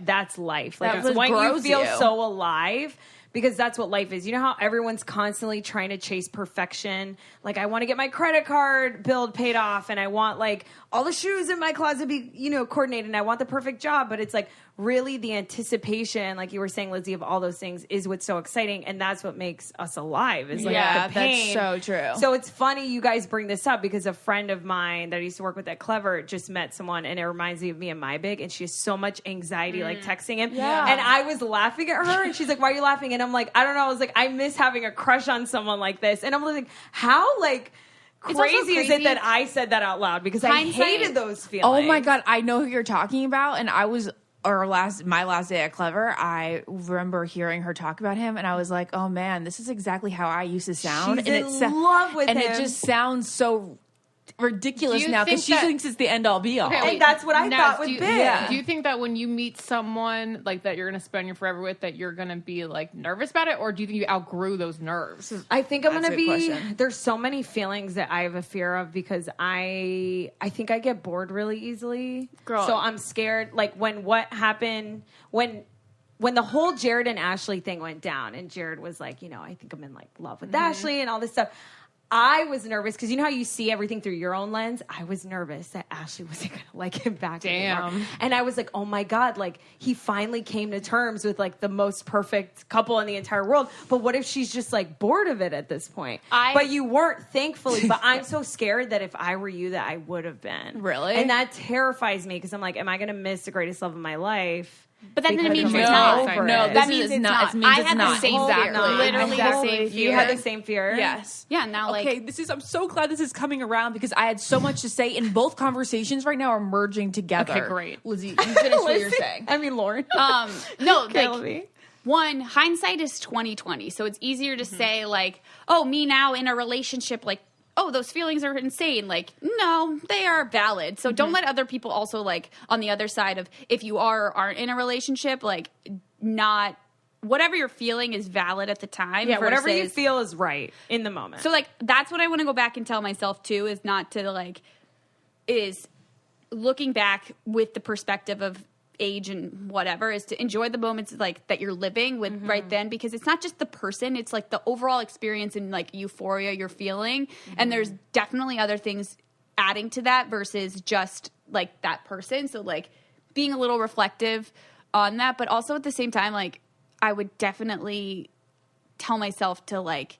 E: that's life. Like it's when you feel so alive. Because that's what life is. You know how everyone's constantly trying to chase perfection? Like, I want to get my credit card bill paid off, and I want, like, all the shoes in my closet be, coordinated, and I want the perfect job. But it's, like, really the anticipation, like you were saying, Lizzie, of all those things is what's so exciting, and that's what makes us alive, is, like, the pain.
C: That's so true.
E: So it's funny you guys bring this up, because a friend of mine that I used to work with at Clever just met someone, and it reminds me of me and my big, and she has so much anxiety, like, texting him. Yeah. And I was laughing at her, and she's like, why are you laughing? And I'm like, I don't know. I was like, I miss having a crush on someone like this. And I'm like, how, like, crazy is it that I said that out loud? Because I hated those feelings.
C: Oh my God, I know who you're talking about. And I was, my last day at Clever, I remember hearing her talk about him, and I was like, oh man, this is exactly how I used to sound.
E: She's in love with him.
C: And it just sounds so ridiculous now because she thinks it's the end all be all.
E: And that's what I thought with Big.
D: Do you think that when you meet someone like that you're going to spend your forever with, that you're going to be like nervous about it, or do you think you outgrew those nerves?
E: I think I'm going to be. There's so many feelings that I have a fear of because I think I get bored really easily. Girl. So I'm scared. Like when the whole Jared and Ashley thing went down, and Jared was like, I think I'm in like love with Ashley and all this stuff. I was nervous because you know how you see everything through your own lens? I was nervous that Ashley wasn't going to like him back anymore. And I was like, oh my God, like he finally came to terms with like the most perfect couple in the entire world. But what if she's just like bored of it at this point? But you weren't, thankfully. But I'm so scared that if I were you, that I would have been.
C: Really?
E: And that terrifies me because I'm like, am I going to miss the greatest love of my life?
B: But that means it's
C: not.
B: not.
C: No, that means it's not.
B: I had the same fear.
E: Literally the same fear. You had the same fear?
C: Yes.
B: Yeah, now like...
C: Okay, I'm so glad this is coming around because I had so much to say, and both conversations right now are merging together.
D: Okay, great.
C: Lizzie, you finish what you're saying.
E: I mean, Lauren.
B: No, like... One, hindsight is 20/20. So it's easier to say like, oh, me now in a relationship, like, oh, those feelings are insane. Like, no, they are valid. So don't let other people also, like, on the other side of if you aren't in a relationship, like, not whatever you're feeling is valid at the time.
E: Yeah, whatever you feel is right in the moment.
B: So, like, that's what I want to go back and tell myself, too, is not to, like, is looking back with the perspective of age and whatever, is to enjoy the moments like that you're living with right then, because it's not just the person, it's like the overall experience and like euphoria you're feeling, and there's definitely other things adding to that versus just like that person. So like being a little reflective on that, but also at the same time, like I would definitely tell myself to like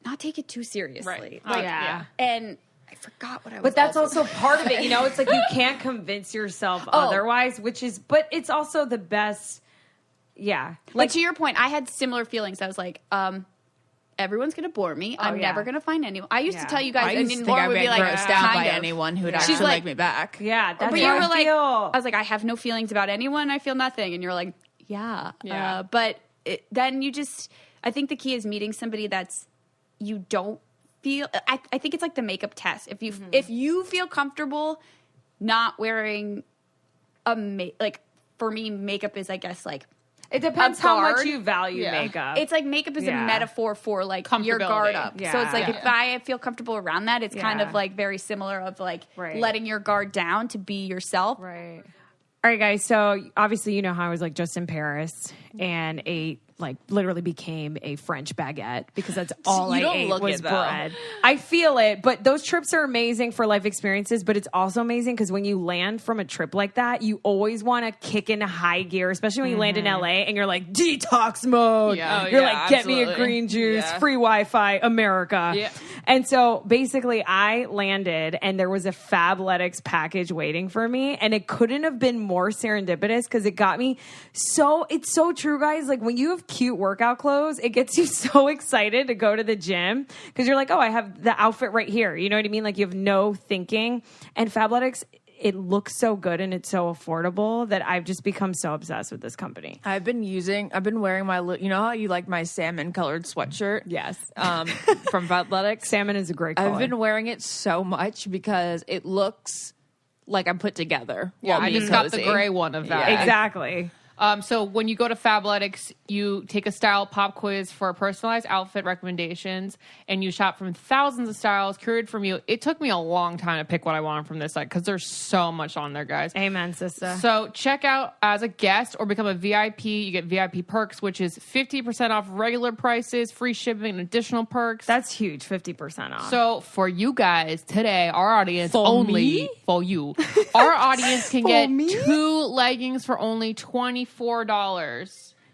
B: not take it too seriously. Like, and I forgot what I was.
E: But that's also part of it, you know. It's like you can't convince yourself otherwise, but it's also the best. yeah.
B: Like to your point, I had similar feelings. I was like, everyone's gonna bore me. I'm never gonna find anyone. I used to tell you guys,
C: I used to
B: and
C: think
B: Lauren
C: I'd
B: would
C: be
B: be like,
C: grossed out by
B: kind of.
C: anyone who would
B: She's
C: actually
B: like-
C: like me back.
E: Yeah, that's
B: But
E: how
B: you
E: I
B: were like,
E: feel.
B: I was like, I have no feelings about anyone. I feel nothing, and you're like, yeah. But then you just, I think the key is meeting somebody that's you don't feel. I think it's like the makeup test. If you feel comfortable not wearing like for me, makeup is, I guess, like.
E: It depends how much
B: guard.
E: you value makeup.
B: It's like makeup is a metaphor for like your
D: Comfortability.
B: guard up.
E: Yeah.
B: So it's like
E: Yeah.
B: if I feel comfortable around that, it's kind of like very similar of like letting your guard down to be yourself.
E: Right. All right, guys. So obviously, you know how I was like just in Paris and ate like literally became a French baguette because that's all
C: You
E: I
C: don't
E: ate
C: look
E: was
C: it, though.
E: bread. I feel it, but those trips are amazing for life experiences. But it's also amazing because when you land from a trip like that, you always want to kick into high gear, especially when you land in LA and you're like detox mode.
D: Yeah.
E: You're
C: yeah,
E: like, get me a
C: absolutely.
E: green juice,
C: Yeah.
E: free Wi-Fi, America.
D: Yeah.
E: And so basically I landed and there was a Fabletics package waiting for me and it couldn't have been more serendipitous because it got me it's so true, guys. Like when you have cute workout clothes, it gets you so excited to go to the gym because you're like, oh, I have the outfit right here. You know what I mean? Like you have no thinking. And Fabletics, it looks so good and it's so affordable that I've just become so obsessed with this company.
C: I've been wearing my, you know how you like my salmon colored sweatshirt?
E: Yes.
C: From Fabletics.
E: Salmon is a great color.
C: I've been wearing it so much because it looks like I'm put together.
D: Yeah,
C: while
D: I
C: being
D: just got the
C: cozy.
D: gray one of that.
C: Yeah.
E: Exactly.
D: So when you go to Fabletics, you take a style pop quiz for personalized outfit recommendations, and you shop from thousands of styles curated from you. It took me a long time to pick what I wanted from this site because there's so much on there, guys.
E: Amen, sister.
D: So check out as a guest or become a VIP. You get VIP perks, which is 50% off regular prices, free shipping, and additional perks.
E: That's huge, 50% off.
D: So for you guys today, our audience
C: For
D: only
C: me?
D: for you, our audience can get
E: me?
D: 2 leggings for only $24.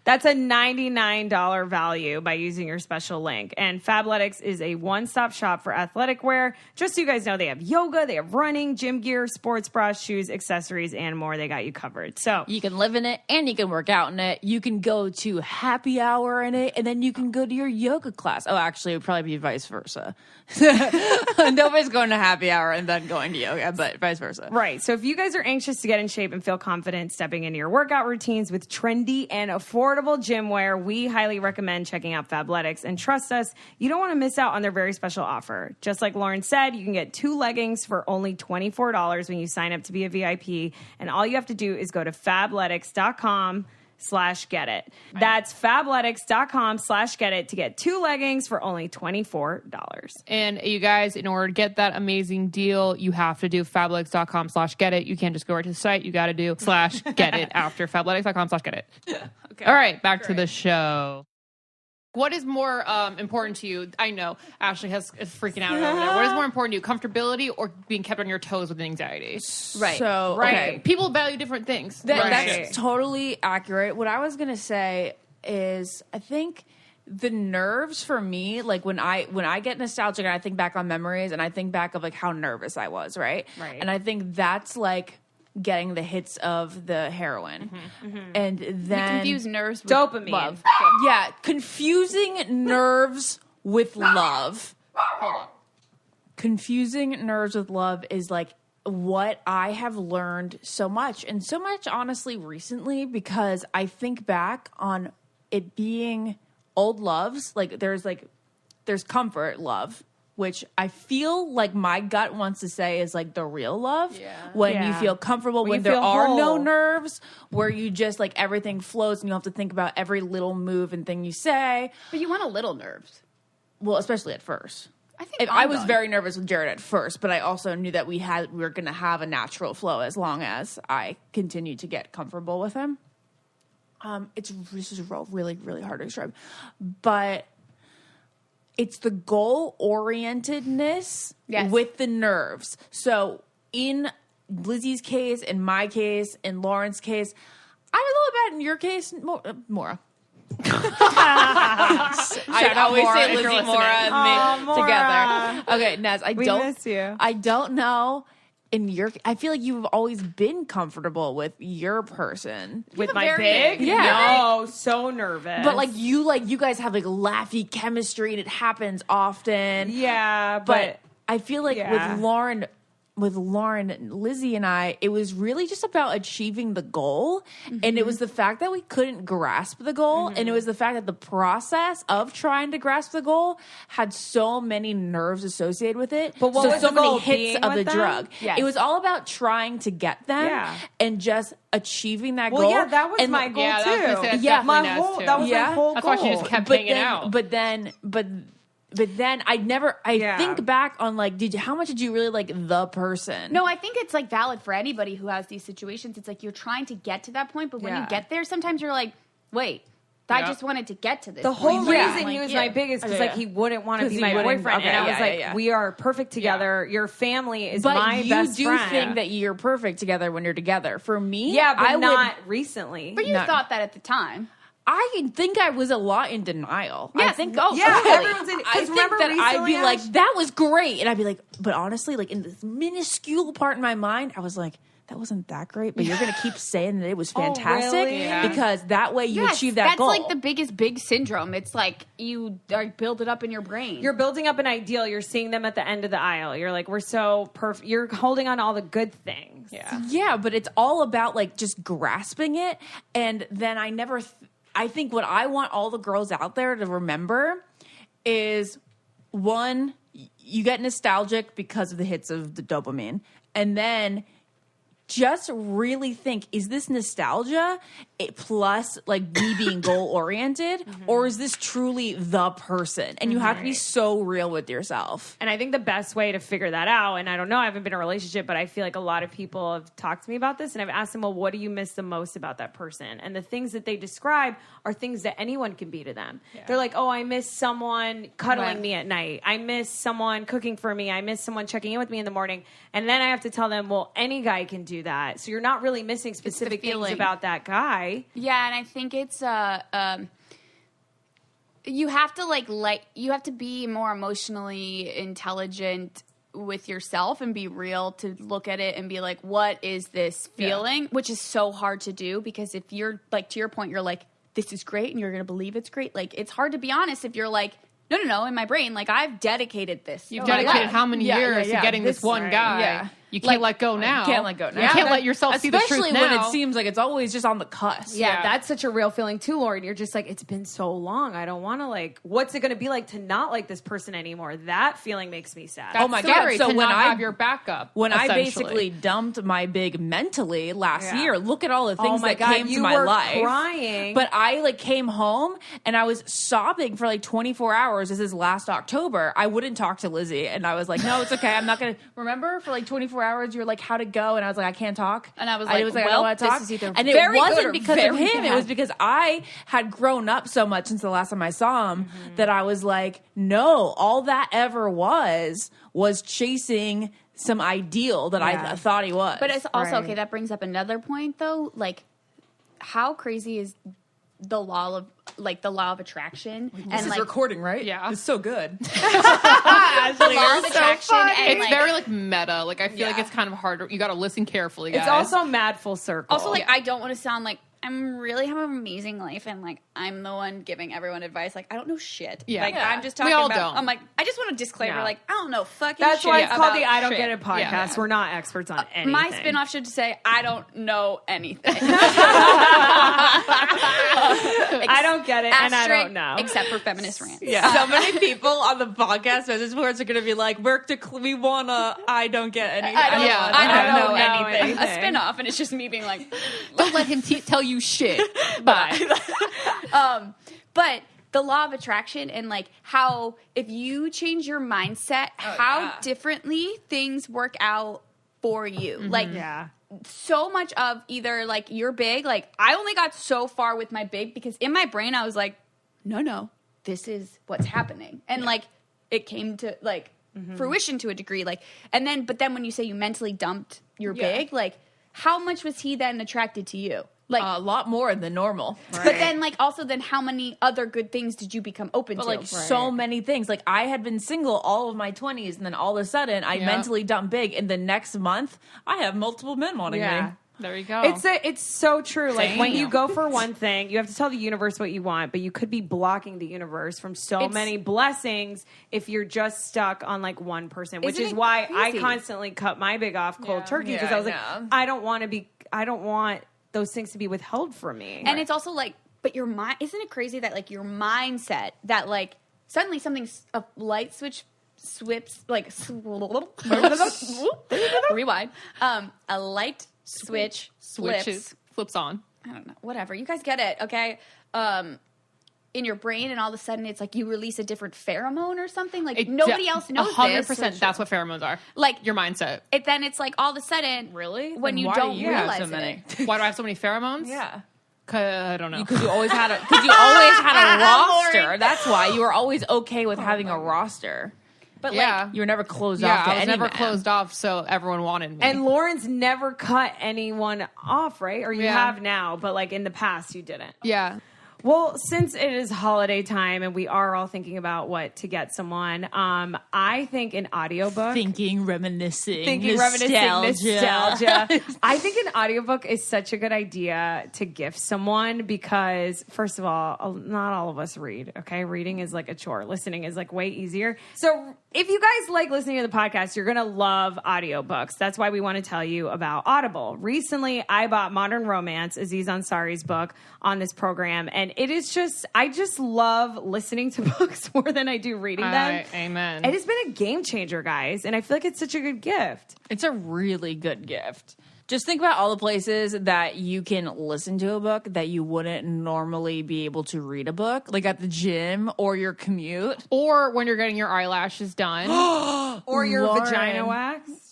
E: That's a $99 value by using your special link. And Fabletics is a one-stop shop for athletic wear. Just so you guys know, they have yoga, they have running, gym gear, sports bras, shoes, accessories, and more. They got you covered. So
C: You can live in it and you can work out in it. You can go to happy hour in it and then you can go to your yoga class. Oh, actually, it would probably be vice versa. Nobody's going to happy hour and then going to yoga, but vice versa.
E: right. So if you guys are anxious to get in shape and feel confident stepping into your workout routines with trendy and affordable gym wear, we highly recommend checking out Fabletics. And trust us, you don't want to miss out on their very special offer. Just like Lauren said, you can get 2 leggings for only $24 when you sign up to be a VIP. And all you have to do is go to fabletics.com/get it. That's fabletics.com/get it to get 2 leggings for only $24.
D: And you guys, in order to get that amazing deal, you have to do fabletics.com/get it. You can't just go right to the site. You got to do /get it after fabletics.com/get it. Okay. All right, back to the show. What is more important to you? I know Ashley is freaking out over there. What is more important to you, comfortability or being kept on your toes with anxiety?
B: Right.
C: So,
E: Right.
C: okay.
D: People value different things.
C: That's totally accurate. What I was going to say is I think the nerves for me, like when I get nostalgic and I think back on memories and I think back of like how nervous I was, right?
E: Right.
C: And I think that's like getting the hits of the heroin. And then
B: Confuse nerves with
E: Dopamine.
B: love.
C: yeah, confusing nerves with love. Confusing nerves with love is like what I have learned so much, and so much honestly recently, because I think back on it being old loves. Like there's comfort love, which I feel like my gut wants to say is like the real love.
B: Yeah.
C: When you
E: Yeah.
C: feel comfortable,
E: When
C: when
E: you
C: there
E: feel
C: are no
E: whole.
C: nerves, where you just like everything flows and you don't have to think about every little move and thing you say.
B: But you want a little nerves.
C: Well, especially at first.
B: I think
C: I was very nervous with Jared at first, but I also knew that we were going to have a natural flow as long as I continued to get comfortable with him. This is really, really hard to describe, but it's the goal orientedness
B: Yes.
C: with the nerves. So in Lizzie's case, in my case, in Lauren's case, I'm a little bit in your case, Maura. I always
D: Maura
C: say
D: if you're
C: Lizzie,
D: listening.
C: Maura, and me together. Okay, Naz,
E: We miss you.
C: I don't know I feel like you've always been comfortable with your person.
E: With my
B: very-
E: big?
C: Yeah.
E: No, so nervous.
C: But like you guys have like laughy chemistry and it happens often.
E: Yeah,
C: But I feel like
E: Yeah.
C: with Lauren, Lizzie and I, it was really just about achieving the goal. And it was the fact that we couldn't grasp the goal. And it was the fact that the process of trying to grasp the goal had so many nerves associated with it.
E: But what
C: so
E: was
C: so
E: the
C: many
E: goal?
C: hits
E: Being
C: of the
E: with them?
C: drug.
B: Yes.
C: It was all about trying to get them
E: Yeah.
C: and just achieving that
E: well,
C: goal.
E: yeah, that was
C: and
E: my goal
D: Yeah,
E: too.
D: that was gonna say, that's
C: Yeah.
D: definitely
E: my
D: Naz,
E: whole
D: too.
E: that was
C: Yeah.
E: my whole
D: That's
E: goal.
D: why she just kept
C: but
D: hanging
C: then,
D: out.
C: But then I
E: Yeah.
C: think back on like, how much did you really like the person?
B: No, I think it's like valid for anybody who has these situations. It's like you're trying to get to that point, but when
C: Yeah.
B: you get there, sometimes you're like, wait, I
D: Yeah.
B: just wanted to get to this
E: The whole
B: point.
E: reason
B: Like,
E: he was
B: yeah.
E: my biggest because
C: Yeah.
E: like he wouldn't want to
C: 'Cause
E: be
C: he
E: my
C: wouldn't-
E: boyfriend,
C: okay,
E: and I was
C: yeah,
E: like,
C: yeah.
E: we are perfect together. Your family is
C: but
E: my
C: you
E: best
C: do
E: friend.
C: think that you're perfect together when you're together. For me,
E: yeah, but
C: I
E: not recently.
B: But you
C: No.
B: thought that at the time.
C: I think I was a lot in denial. I
B: Yes.
C: think,
B: Yeah,
C: totally.
E: everyone's in- 'cause
C: I think
E: remember
C: that I'd
E: recently,
C: be like,
E: Ash?
C: that was great, and I'd be like, but honestly, like in this minuscule part in my mind, I was like, that wasn't that great, but you're gonna keep saying that it was fantastic
E: really?
D: Yeah.
C: because that way you
B: Yes,
C: achieve that
B: that's
C: goal.
B: like the biggest big syndrome. It's like you build it up in your brain.
E: You're building up an ideal. You're seeing them at the end of the aisle. You're like, we're so perfect. You're holding on to all the good things.
D: Yeah.
C: Yeah, but it's all about like just grasping it. And then I think what I want all the girls out there to remember is one, you get nostalgic because of the hits of the dopamine. And then just really think, is this nostalgia plus like me being goal oriented, or is this truly the person? And you have to be so real with yourself.
E: And I think the best way to figure that out, and I don't know, I haven't been in a relationship, but I feel like a lot of people have talked to me about this, and I've asked them, well, what do you miss the most about that person? And the things that they describe are things that anyone can be to them. They're like, oh, I miss someone cuddling me at night. I miss someone cooking for me. I miss someone checking in with me in the morning. And then I have to tell them, well, any guy can do that. So you're not really missing specific things
B: feeling.
E: about that guy.
B: Yeah, and I think it's you have to you have to be more emotionally intelligent with yourself and be real to look at it and be like, what is this feeling? Which is so hard to do because if you're like, to your point, you're like, this is great and you're going to believe it's great. Like, it's hard to be honest if you're like, no, in my brain, like I've dedicated this.
D: You've
B: Oh my
D: dedicated
B: God.
D: how many years to getting this one guy?
C: yeah.
D: You can't let go now.
C: Can't let go now.
D: You can't let yourself see the truth
C: Especially
D: now.
C: when it seems like it's always just on the cusp.
E: Yeah,
D: Yeah.
E: that's such a real feeling too, Lauren. You're just like, it's been so long. I don't want to like, what's it going to be like to not like this person anymore? That feeling makes me sad.
D: That's
C: Oh my God.
D: scary
C: So
D: to
C: when
D: not
C: I-
D: have your backup.
C: When I
D: essentially.
C: basically dumped my big mentally last
E: Yeah.
C: year, look at all the things
E: my
C: that
E: God,
C: came to
E: you
C: my
E: were
C: life.
E: crying.
C: But I like came home and I was sobbing for like 24 hours. This is last October. I wouldn't talk to Lizzie. And I was like, no, it's okay. I'm not going to. Remember for like 24 hours, you were like, how'd it go? And I was like, I can't talk.
B: And I was
C: I
B: like,
C: I
B: well,
C: don't want to
B: this
C: talk.
B: is either
C: And it
B: very good
C: wasn't
B: or
C: because of
B: very
C: him. It
B: bad.
C: was because I had grown up so much since the last time I saw him that I was like, no, all that ever was chasing some ideal that I thought he was.
B: But it's also
E: Right.
B: okay. That brings up another point, though. Like, how crazy is the law of attraction? And like
C: recording, right?
D: Yeah.
C: It's so good.
B: the law of attraction, and
D: It's
B: like,
D: very like meta. Like I feel like it's kind of hard. You got to listen carefully, guys.
E: It's also mad full circle.
B: also like I don't want to sound like I'm really having an amazing life and like I'm the one giving everyone advice. Like I don't know shit.
D: Yeah.
B: Like
D: Yeah.
B: I'm just
D: We
B: talking
D: all
B: about.
D: don't.
B: I'm like I just want a disclaimer.
E: No.
B: Like I don't know fucking.
E: that's
B: shit
E: why it's called
B: about
E: the I Don't
B: shit.
E: Get It podcast.
D: Yeah.
E: We're not experts on anything.
B: My spinoff should say I don't know anything.
E: I don't get it, and I don't know.
B: except for feminist rants.
C: Yeah. So many people on the podcast message boards are going to be like, we want to, I don't get anything.
B: I don't,
D: Yeah.
B: I don't
E: know
B: know anything.
E: anything.
B: A spinoff, and it's just me being like,
D: Don't let him tell you shit. Bye.
B: but the law of attraction and like how if you change your mindset, how differently things work out for you. Like
E: Yeah.
B: so much of either like you're big, like I only got so far with my big because in my brain I was like, no, this is what's happening. And like it came to like fruition to a degree. Like but then when you say you mentally dumped your big, like how much was he then attracted to you? Like
C: a lot more than normal.
B: But then, like, also, then how many other good things did you become open to?
C: Like, so many things. Like, I had been single all of my 20s, and then all of a sudden, I mentally dumped big. And the next month, I have multiple men wanting me.
D: There you go.
E: It's so true. Like when you go for one thing, you have to tell the universe what you want, but you could be blocking the universe from so many blessings if you're just stuck on like one person, which is why I constantly cut my big off cold turkey because I was like, I don't want those things to be withheld from me.
B: And it's also like, but your mind, isn't it crazy that like your mindset that like suddenly something's a light switch swips like rewind a light switch
D: flips on.
B: I don't know, whatever, you guys get it, okay? In your brain, and all of a sudden it's like you release a different pheromone or something. Like nobody else knows
D: 100%.
B: this.
D: That's what pheromones are.
B: Like
D: your mindset.
B: Then it's like all of a sudden,
D: really,
B: when you
C: why
B: don't
C: do you
B: realize
C: have so many?
B: it.
D: Why do I have so many pheromones?
C: Yeah.
D: I don't know.
C: Because you always had a roster. That's why you were always okay with having a roster. But like you were never closed off to
D: I was
C: any
D: never
C: man.
D: closed off, so everyone wanted me.
E: And Lauren's never cut anyone off, right? Or you have now, but like in the past you didn't.
D: Yeah.
E: Well, since it is holiday time and we are all thinking about what to get someone, I think an audiobook.
C: Reminiscing,
E: nostalgia. I think an audiobook is such a good idea to gift someone because, first of all, not all of us read, okay? Reading is like a chore. Listening is like way easier. So if you guys like listening to the podcast, you're going to love audiobooks. That's why we want to tell you about Audible. Recently, I bought Modern Romance, Aziz Ansari's book, on this program, and it is I just love listening to books more than I do reading them.
D: Amen.
E: It has been a game changer, guys, and I feel like it's such a good gift.
C: It's a really good gift. Just think about all the places that you can listen to a book that you wouldn't normally be able to read a book, like at the gym or your commute.
D: Or when you're getting your eyelashes done.
E: Or your
C: Lauren.
E: vagina waxed.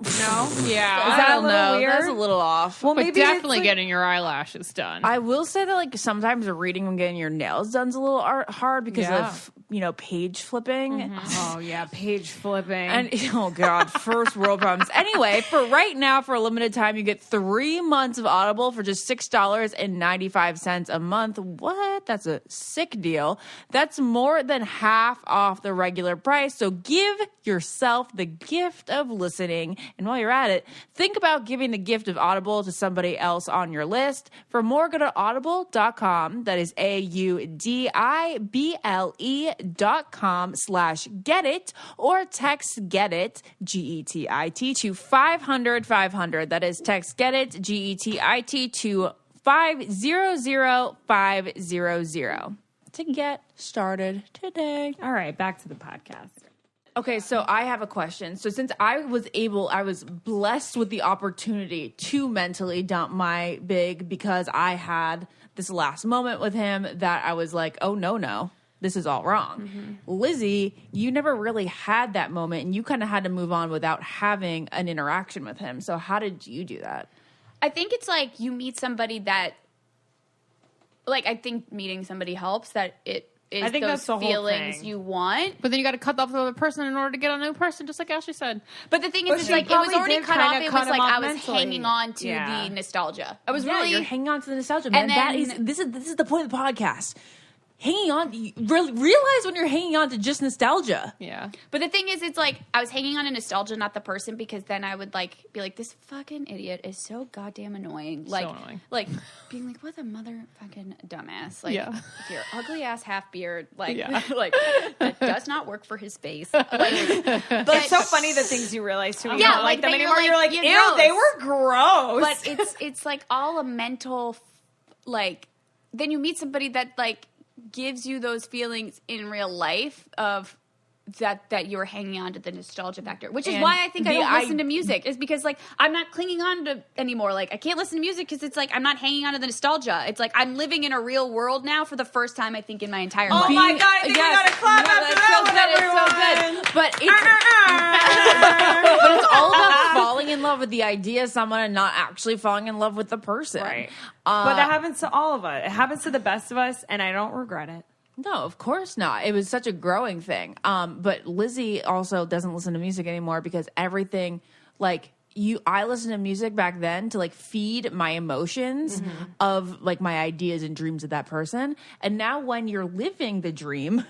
E: No?
D: Yeah.
E: Is that
C: I
E: a
C: don't
E: little
C: know.
E: weird?
C: That's a little off.
E: Well,
D: But
E: maybe
D: definitely
E: it's like,
D: getting your eyelashes done.
C: I will say that like sometimes reading and getting your nails done's a little hard because of page flipping.
E: oh yeah, page flipping.
C: And oh god, first world problems. Anyway, for right now, for a limited time, you get 3 months of Audible for just $6.95 a month. What? That's a sick deal. That's more than half off the regular price. So give yourself the gift of listening. And while you're at it, think about giving the gift of Audible to somebody else on your list. For more, go to audible.com. That is audible.com/get it, or text get it, GETIT, to 500-500. That is text get it, GETIT, to 500-500 to get started today.
E: All right, back to the podcast.
C: Okay, so I have a question. So since I was blessed with the opportunity to mentally dump my big because I had this last moment with him that I was like, oh, no, this is all wrong. Mm-hmm. Lizzie, you never really had that moment, and you kind of had to move on without having an interaction with him. So how did you do that?
B: I think it's like you meet somebody that, like, I think meeting somebody helps, that it is
E: I think
B: those
E: that's the whole
B: feelings
E: thing.
B: you want.
D: But then you got to cut off the other person in order to get a new person, just like Ashley said.
B: But the thing
E: But
B: is, it's
E: she
B: like, it was
E: probably
B: already
E: did
B: cut
E: kinda
B: off. It
E: cut
B: was
E: him
B: like
E: off
B: I was
E: mentally.
B: hanging on to
E: Yeah.
B: the nostalgia. I was
C: Yeah,
B: really
C: you're hanging on to the nostalgia, man.
B: then-
C: This is the point of the podcast. Hanging on, realize when you're hanging on to just nostalgia.
D: Yeah.
B: But the thing is, it's like I was hanging on to nostalgia, not the person, because then I would like be like, this fucking idiot is so goddamn annoying. Like,
D: annoying.
B: like being like, what a motherfucking dumbass. Like,
D: Yeah.
B: with your ugly ass half beard, like,
D: Yeah.
B: like that does not work for his face. Like, but
E: It's so funny the things you realize too. You
B: Yeah,
E: don't like them
B: then
E: anymore. You're like,
B: you're
E: ew,
B: gross.
E: they were gross.
B: But it's like all a mental, like, then you meet somebody that like gives you those feelings in real life of that you're hanging on to the nostalgia factor, which is
C: And
B: why I think I
C: the
B: don't listen to music, is because like I'm not clinging on to anymore. Like I can't listen to music because it's like I'm not hanging on to the nostalgia. It's like I'm living in a real world now for the first time I think in my entire life.
E: oh my god, I think we gotta clap after that one, everyone.
C: But it's all about falling in love with the idea of someone and not actually falling in love with the person.
E: Right. But that happens to all of us. It happens to the best of us, and I don't regret it.
C: No, of course not. It was such a growing thing. But Lizzie also doesn't listen to music anymore because everything, like, I listened to music back then to like feed my emotions of like my ideas and dreams of that person. And now when you're living the dream,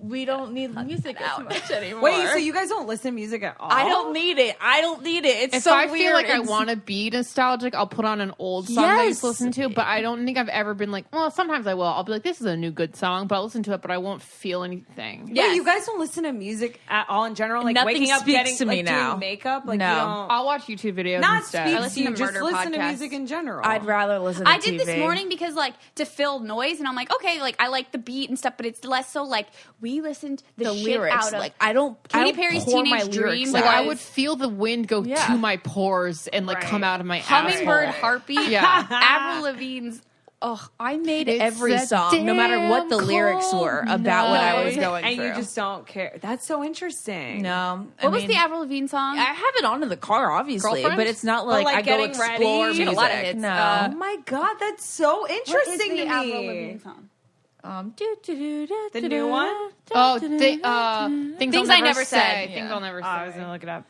C: we don't need music as much anymore.
E: Wait, so you guys don't listen to music at all?
C: I don't need it. It's
D: If
C: so
D: I
C: weird.
D: feel like I want to be nostalgic, I'll put on an old song that I used to
C: Yes.
D: listen to, but I don't think I've ever been like, well, sometimes I will. I'll be like, this is a new good song, but I'll listen to it, but I won't feel anything.
E: Wait, you guys don't listen to music at all in general? Like
C: Nothing
E: waking up,
C: speaks
E: getting
C: to me
E: like
C: now.
E: doing makeup? Like
C: No.
E: you don't
D: I'll watch YouTube videos
E: not
D: instead.
E: speak
B: listen
E: to you,
B: to
E: just
B: murder
E: listen to
B: podcasts.
E: music in general.
C: I'd rather listen to
B: I did this
C: TV.
B: morning because like to fill noise, and I'm like, okay, like I like the beat and stuff, but it's less so like we listened the shit
C: lyrics.
B: out of
C: Like I don't
B: Katy
C: I don't
B: Perry's
C: pour
B: Teenage
C: my
B: Dream.
C: lyrics
D: Like
C: out.
D: I would feel the wind go
C: Yeah.
D: to my pores and like
E: Right.
D: come out of my
B: Hummingbird
D: asshole.
B: Heartbeat.
D: Yeah.
B: Avril Lavigne's. Oh,
C: I made
D: It's
C: every
D: a
C: song, no matter what the
D: damn
C: lyrics were about what I was
D: cold
C: going
E: and
C: through.
E: you just don't care. That's so interesting.
C: no.
B: What was the Avril Lavigne song?
C: I have it on in the car, obviously,
D: Girlfriend?
C: but it's not like,
E: like,
C: I go
E: getting ready?
C: explore
E: She
C: music.
E: had
B: a lot of hits.
C: No.
E: Oh my god, that's so
B: What is
E: interesting
B: the
E: to
B: Avril
E: me.
B: Lavigne song?
E: The new one?
D: Oh,
B: Things I Never Said.
D: Things I'll never say.
E: Oh, I was gonna look it up.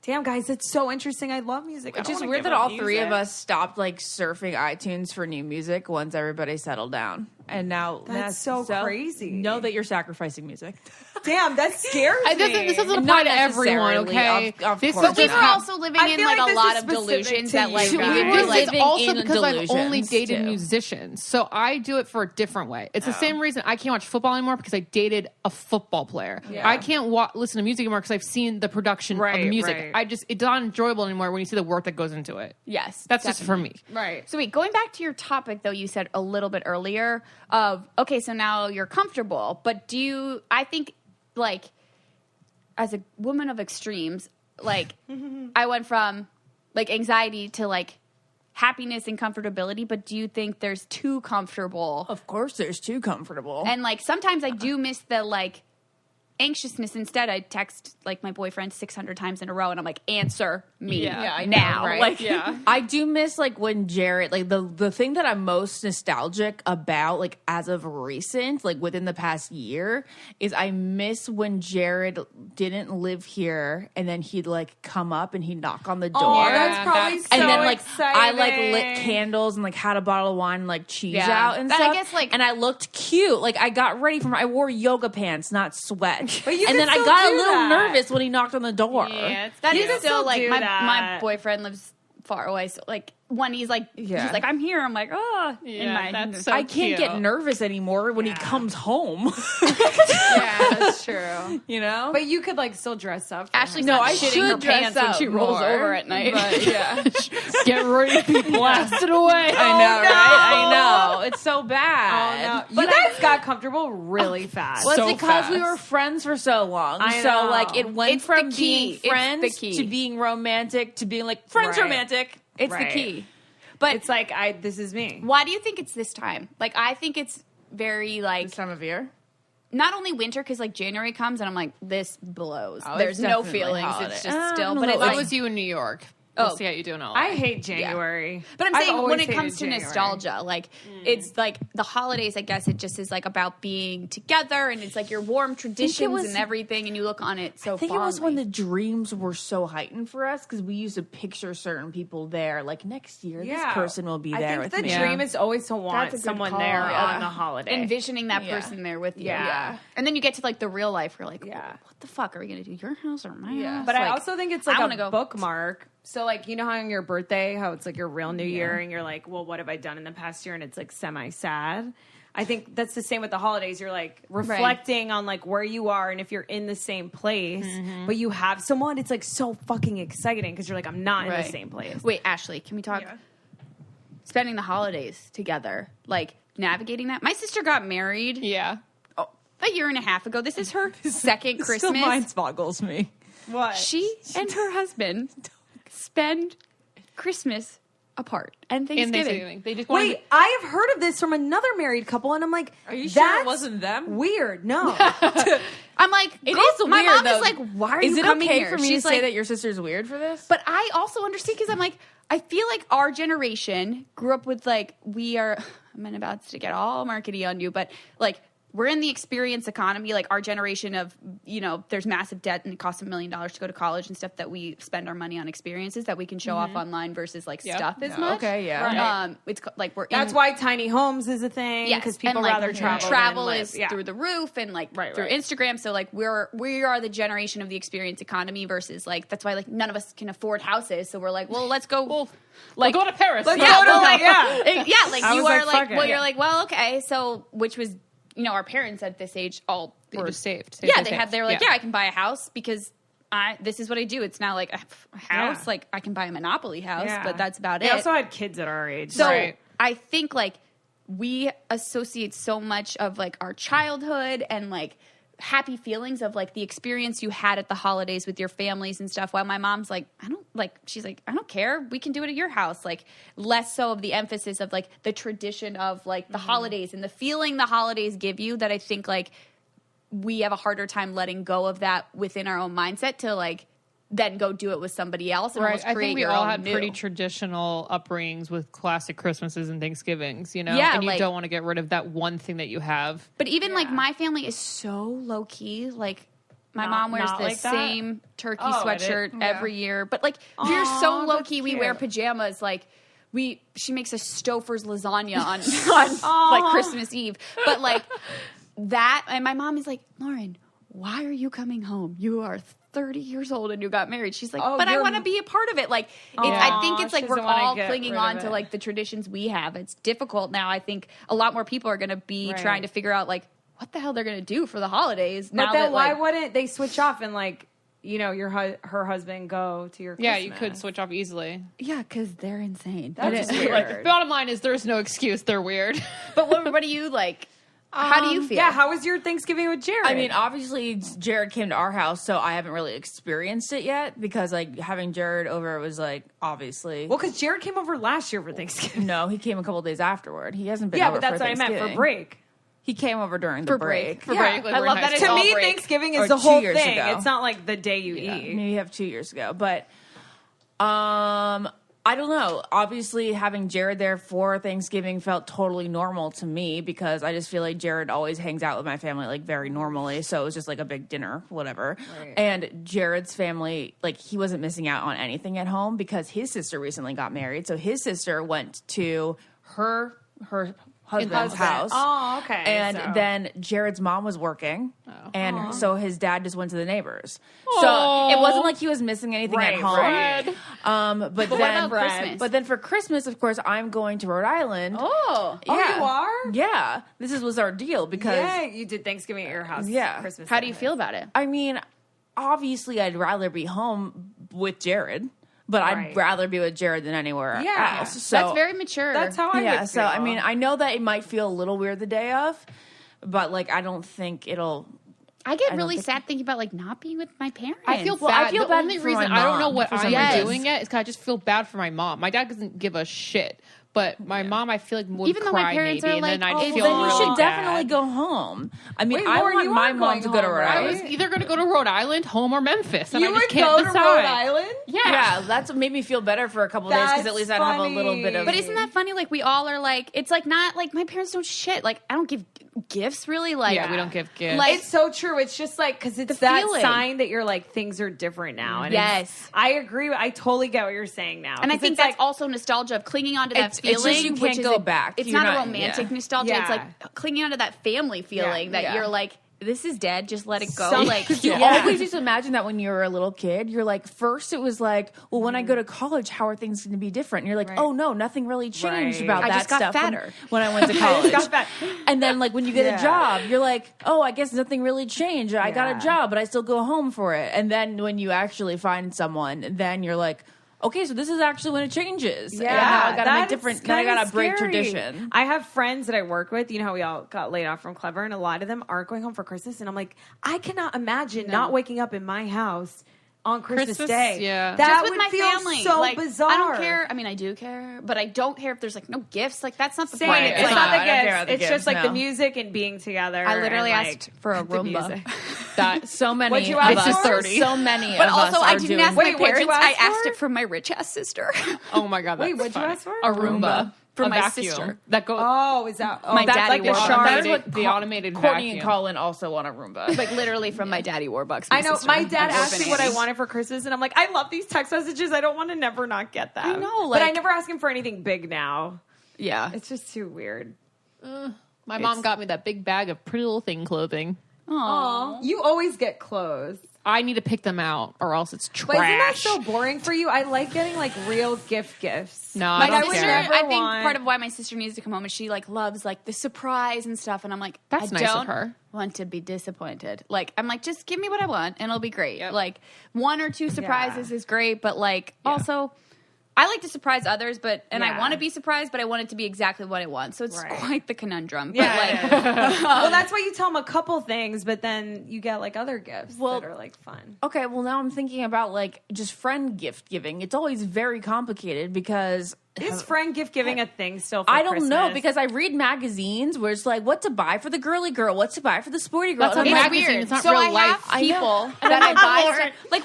E: Damn, guys, it's so interesting. I love music. I
C: It's
E: don't
C: just
E: wanna
C: weird
E: give
C: that
E: up
C: all three of
E: music.
C: us stopped like surfing iTunes for new music once everybody settled down, and now
E: That's so crazy.
C: Know that you're sacrificing music.
E: Damn, that scares me.
D: This doesn't
C: Not
D: apply to everyone,
C: necessarily,
D: okay?
C: of
D: This
C: course
D: is
B: But we
C: not.
B: were also living
E: I
B: in
E: feel
B: like
E: like
B: a
E: this
B: lot
E: is
B: of
E: specific
B: delusions
E: to
B: that
E: you
B: like
E: guys.
B: we
C: We
B: would
C: were
B: be
D: It's
B: like.
C: living
D: also
C: in
D: because I've only
C: delusions,
D: dated
C: too.
D: musicians, so I do it for a different way. It's the same reason I can't watch football anymore because I dated a football player. I can't listen to music anymore because I've seen the production of
E: Right,
D: the music.
E: right.
D: It's not enjoyable anymore when you see the work that goes into it.
B: Yes,
D: That's just for me.
E: Right.
B: So wait, going back to your topic though, you said a little bit earlier of okay, so now you're comfortable, but I think like as a woman of extremes, like I went from like anxiety to like happiness and comfortability, but do you think there's too comfortable?
C: Of course, there's too comfortable.
B: And like sometimes I do miss the like anxiousness. Instead, I text like my boyfriend 600 times in a row, and I'm like, answer me now.
D: right?
B: Like,
C: I do miss like when Jared, like the thing that I'm most nostalgic about, like as of recent, like within the past year, is I miss when Jared didn't live here, and then he'd like come up and he'd knock on the door.
E: Oh,
D: Yeah,
E: that's probably
D: that's-
E: so
C: and then like
E: exciting.
C: I like lit candles and like had a bottle of wine and like cheese
B: Yeah.
C: out and
B: But I
C: stuff.
B: guess, like-
C: and I looked cute. Like I got ready for I wore yoga pants, not sweat.
E: But you
C: and
E: can
C: then I
E: still
C: got a
E: do
C: little
E: that.
C: nervous when he knocked on the door.
B: That
E: You
B: is
E: can
B: still
E: still
B: like
E: do
B: my
E: that.
B: boyfriend lives far away, so like when he's like
C: Yeah.
B: he's like I'm here, I'm like
D: Yeah, that's so
C: I can't
D: cute.
C: get nervous anymore when he comes home.
B: yeah, that's true.
C: You know?
E: But you could like still dress up. For
B: Ashley's
E: him.
B: not
C: I
B: shitting
C: should
B: her
C: dress
B: pants when
C: up
B: she rolls
C: more,
B: over at night.
C: but, yeah.
D: Get ready to be blasted away.
C: I know, right? I know. It's so
E: Oh,
C: bad.
E: no. You guys got comfortable really fast.
C: Well, it's
D: So
C: because we
D: fast.
C: were friends for so long.
E: I
C: So,
E: know.
C: like, it went
B: It's the
C: from
B: key.
C: being
B: It's the
C: friends
B: key.
C: to being romantic to being, like, friends
E: Right.
C: romantic.
B: It's
E: Right.
B: the key. But
E: It's like this is me.
B: why do you think it's this time? Like I think it's very like
C: This time of year.
B: not only winter because like January comes and I'm like this blows.
C: Oh,
B: There's
C: it's
B: no
C: definitely
B: feelings.
C: holiday.
B: It's just
C: I
B: still.
C: don't
B: But
C: know.
B: it's
D: That
B: like,
D: was you in New York. We'll
B: Oh.
D: see how you do in LA.
E: I hate January.
B: But I'm
E: I've
B: saying when
E: always
B: it comes
E: hated
B: to
E: January.
B: nostalgia, like it's like the holidays. I guess it just is like about being together, and it's like your warm traditions
C: was-
B: and everything, and you look on it so.
C: I think it was
B: fondly.
C: when the dreams were so heightened for us because we used to picture certain people there. Like, next year, this person will be there
E: I
C: with
E: think the
C: me.
E: dream is always to want
B: That's a good
E: someone
B: call.
E: there
B: Yeah.
E: on the holiday.
B: envisioning that
C: Yeah.
B: person there with you.
E: Yeah.
B: And then you get to like the real life. You're like,
E: Yeah.
B: what the fuck are we gonna do? Your house or my
C: Yeah.
B: house?
E: But I
B: Like,
E: also think it's like
B: I wanna
E: a
B: go.
E: bookmark. So like, you know how on your birthday, how it's like your real new year and you're like, well, what have I done in the past year? And it's like semi-sad. I think that's the same with the holidays. You're like reflecting on like where you are and if you're in the same place, but you have someone, it's like so fucking exciting because you're like, I'm not in
B: Right.
E: the same place.
B: Wait, Ashley, can we talk? Spending the holidays together, like navigating that. My sister got married
D: yeah.
B: a year and a half ago. This is her second Christmas.
C: boggles me.
E: What?
B: She and her husband spend Christmas apart and
D: And
B: Thanksgiving.
D: they just wanted
E: Wait, I have heard of this from another married couple, and I'm like,
C: Are you sure
E: that's
C: it wasn't them?
E: Weird. No.
B: I'm like,
C: It
B: girl,
C: is
B: my
C: weird,
B: mom
C: though.
B: is like, why are
C: Is
B: you
C: it
B: coming
C: okay
B: here?
C: for me
B: She's
C: to say
B: like,
C: that your sister's weird for this?
B: But I also understand because I'm like, I feel like our generation grew up with like I'm about to get all markety on you, but like we're in the experience economy, like our generation of, there's massive debt and it costs $1 million to go to college and stuff that we spend our money on experiences that we can show off online versus like stuff as much.
C: Okay, yeah.
E: Right.
B: It's like
E: That's why tiny homes is a thing because people
B: and, like,
E: rather travel.
B: Travel
E: than
B: is
E: live.
B: through the roof and like
E: Right,
B: through
E: right.
B: Instagram. So like we are the generation of the experience economy versus like that's why like none of us can afford houses. So we're like, well, let's go.
D: Like, go to Paris.
E: Let's
B: Yeah,
E: go to
B: well, like,
E: yeah.
B: yeah, like
E: I
B: you
E: was
B: are
E: like,
B: like,
E: fuck it.
B: well, you're like, well, okay. So which was, our parents at this age all
D: They
B: were
D: just saved.
B: Yeah, they were like, yeah, I can buy a house because this is what I do. It's not like a house.
E: Yeah.
B: Like I can buy a Monopoly house,
E: Yeah.
B: but that's about
E: They
B: it.
E: also had kids at our age.
B: So
D: Right.
B: I think like we associate so much of like our childhood and like happy feelings of like the experience you had at the holidays with your families and stuff. While my mom's like, she's like, I don't care. We can do it at your house. Like less so of the emphasis of like the tradition of like the holidays and the feeling the holidays give you that I think like we have a harder time letting go of that within our own mindset to like then go do it with somebody else and
D: Right.
B: almost
D: I
B: create
D: think we
B: your
D: all
B: own
D: had
B: new.
D: pretty traditional upbringings with classic Christmases and Thanksgivings,
B: Yeah,
D: and you
B: like-
D: don't want to get rid of that one thing that you have.
B: But even like my family is so low key. Like my
E: Not-
B: mom wears
E: not
B: the
E: like that?
B: same turkey
E: Oh,
B: sweatshirt every year. But like we're so low key. We wear pajamas. Like she makes a Stouffer's lasagna on like Christmas Eve. But like that, and my mom is like, Lauren, why are you coming home? You are 30 years old and you got married. She's like, but I want to be a part of it. Like, I think it's
E: she
B: like we're
E: doesn't wanna
B: all
E: get
B: clinging
E: rid
B: on
E: of
B: to
E: it.
B: like the traditions we have. It's difficult now. I think a lot more people are going to be
E: Right.
B: trying to figure out like what the hell they're going to do for the holidays.
E: But
B: now
E: then
B: that,
E: why
B: like,
E: wouldn't they switch off and like her husband go to your Christmas?
D: Yeah, you could switch off easily.
B: yeah, because they're insane.
E: That's
D: Like,
E: weird.
D: the bottom line is there's no excuse. They're weird.
B: But what do you like? How do you feel?
E: Yeah, how was your Thanksgiving with Jared?
C: I mean, obviously, Jared came to our house, so I haven't really experienced it yet because, like, having Jared over was like obviously.
E: well, because Jared came over last year for Thanksgiving.
C: No, he came a couple days afterward. He hasn't been.
E: Yeah,
C: over
E: but that's
C: for
E: what I meant for
C: Thanksgiving.
E: break.
C: He came over during the break.
D: For
E: Yeah.
D: break, like
B: I
D: we're
B: love
D: in
B: that
D: high
B: it's
E: To
D: school.
B: all
E: me,
B: break.
E: Thanksgiving
C: Or
E: is the
C: 2
E: whole
C: years
E: thing.
C: ago.
E: It's not like the day you
C: Yeah,
E: eat.
C: maybe you have 2 years ago, but I don't know. Obviously, having Jared there for Thanksgiving felt totally normal to me because I just feel like Jared always hangs out with my family like very normally. So it was just like a big dinner, whatever.
E: Right.
C: And Jared's family, like he wasn't missing out on anything at home because his sister recently got married. So his sister went to her husband's house.
E: Oh, okay.
C: And
E: so-
C: then Jared's mom was working, and so his dad just went to the neighbors. So it wasn't like he was missing anything at
E: Right,
C: home.
E: right.
C: But
B: what
C: then
B: about Christmas?
C: But then for Christmas, of course, I'm going to Rhode Island.
B: Oh,
E: Oh, you are?
C: Yeah, was our deal because
E: Yeah, you did Thanksgiving at your house.
C: Yeah.
E: Christmas.
B: how do you feel about it?
C: I mean, obviously, I'd rather be home with Jared, but I'd
E: Right.
C: rather be with Jared than anywhere
E: Yeah.
C: else. So
B: That's very mature.
E: That's how I
C: yeah.
E: would
C: So
E: feel.
C: I mean, I know that it might feel a little weird the day of, but like I don't think it'll.
B: I get
C: don't
B: really
C: think-
B: sad thinking about like not being with my parents.
D: I feel
C: Well, I
D: bad.
C: feel
D: the
C: bad
D: only
C: for
D: reason
C: my
D: I don't know
C: mom
D: what
C: for
D: I'm
C: some
B: reason.
D: doing yet is because I just feel bad for my mom. My dad doesn't give a shit, but my mom, I feel like would
B: Even though my
D: cry
B: parents
D: maybe,
B: are
D: and
B: like,
D: then I'd
B: oh,
D: feel
C: Then you
D: really
C: should
D: bad.
C: definitely go home. I mean,
E: Wait,
C: I
E: Lauren,
C: want
E: you
C: my
E: are
C: mom
E: going
C: to go to
E: home,
C: Rhode
E: right?
D: I was
C: Island.
D: either going to go to Rhode Island, home, or Memphis, and
E: you
D: I just
E: would
D: can't
E: go
D: decide.
E: to Rhode Island?
C: Yeah, that's what made me feel better for a couple days because at
E: That's
C: least I'd have a little bit of.
E: funny.
B: But isn't that funny? Like we all are like, it's like not like my parents don't shit. Like I don't give gifts really. Like
D: Yeah, we don't give gifts.
B: Like
E: It's so true. It's just like because it's
B: The
E: that
B: feeling.
E: sign that you're like things are different now. And
B: Yes.
E: it's- I agree. I totally get what you're saying now.
B: and I
E: 'Cause
B: think
E: it's
B: that's
E: like,
B: also nostalgia of clinging onto that
C: It's
B: feeling.
C: just you
B: which
C: can't
B: is
C: go back.
B: It's
C: You're
B: not a
C: not-
B: romantic
C: yeah.
B: nostalgia. It's
E: Yeah.
B: like clinging onto that family feeling that
C: Yeah.
B: you're like, this is dead. Just let it go.
E: Some-
B: like
C: You
E: Yeah.
C: always used to imagine that when you were a little kid. You're like, first it was like, well, when I go to college, how are things going to be different? And you're like,
E: Right.
C: oh no, nothing really changed
E: Right.
C: about
B: I
C: that
B: just got
C: stuff
B: fatter.
C: when I went to
E: I
C: college.
E: just got fat.
C: And then like when you get
E: Yeah.
C: a job, you're like, oh, I guess nothing really changed. I got
E: Yeah.
C: a job, but I still go home for it. And then when you actually find someone, then you're like, okay, so this is actually when it changes. And now I gotta make different. Then I gotta break tradition.
E: I have friends that I work with. You know how we all got laid off from Clever, and a lot of them aren't going home for Christmas. And I'm like, I cannot imagine not waking up in my house on Christmas
D: Christmas,
E: Day.
D: yeah.
E: that
B: just with
E: would
B: my
E: feel
B: family.
E: so
B: like,
E: bizarre.
B: I don't care. I mean, I do care, but I don't care if there's like no gifts. Like that's not the
E: Same.
B: point.
E: It's
B: Like,
E: not
C: I
E: the
C: don't care
E: gifts.
C: about the
E: It's
C: gifts,
E: just like the
C: no.
E: music and being together.
B: I literally
E: and,
B: asked
E: like,
B: for a
E: the
B: Roomba.
E: music.
C: That so many.
E: What'd you
C: of
E: ask
C: us,
E: for?
D: 30.
C: So many.
B: But
C: of
B: also,
C: us
B: I
C: are
B: didn't
C: doing-
B: ask
E: Wait,
B: my
E: what'd you
B: parents. I
E: ask
B: asked
E: for?
B: it from my rich ass sister.
D: Oh my god, that's
E: Wait, what'd you
D: fun.
E: ask for?
C: a Roomba.
B: For
D: a
B: my
D: vacuum
B: sister.
D: that goes.
E: Oh, is that
B: My
E: that's
B: daddy
E: like a
B: wore
E: shark?
D: That's what the automated
C: Courtney
D: vacuum.
C: and Colin also want a Roomba.
B: Like literally from my daddy Warbucks.
E: I know.
B: sister.
E: My dad
B: I'm
E: asked me what I
B: orphanage.
E: wanted for Christmas, and I'm like, I love these text messages. I don't want to never not get them.
B: I know,
E: but I
B: like-
E: never ask him for anything big now.
B: Yeah.
E: It's just too weird.
D: My mom got me that big bag of Pretty Little Thing clothing.
B: Aw.
E: You always get clothes.
D: I need to pick them out, or else it's trash.
E: But isn't that so boring for you? I like getting like real gifts.
D: No,
B: My
D: I don't
B: sister,
D: care.
E: never
B: I think
E: want-
B: part of why my sister needs to come home is she like loves like the surprise and stuff, and I'm like,
D: That's
B: I
D: nice of
B: don't
D: her.
B: want to be disappointed. Like I'm like, just give me what I want, and it'll be great. Like 1 or 2 surprises is great, but like also. I like to surprise others, but I want to be surprised, but I want it to be exactly what I want. So it's quite the conundrum.
E: Yeah.
B: But like,
E: Well, that's why you tell them a couple things, but then you get like other gifts that are like fun.
C: Okay, well now I'm thinking about like just friend gift giving. It's always very complicated because
E: Is friend gift giving a thing still for
C: I don't know
E: Christmas?
C: because I read magazines where it's like what to buy for the girly girl, what to buy for the sporty girl.
D: That's
C: And
D: a
C: I'm like,
D: magazine.
B: weird.
D: It's not
B: so
D: real
B: I
D: life.
B: have people that I buy stuff. Like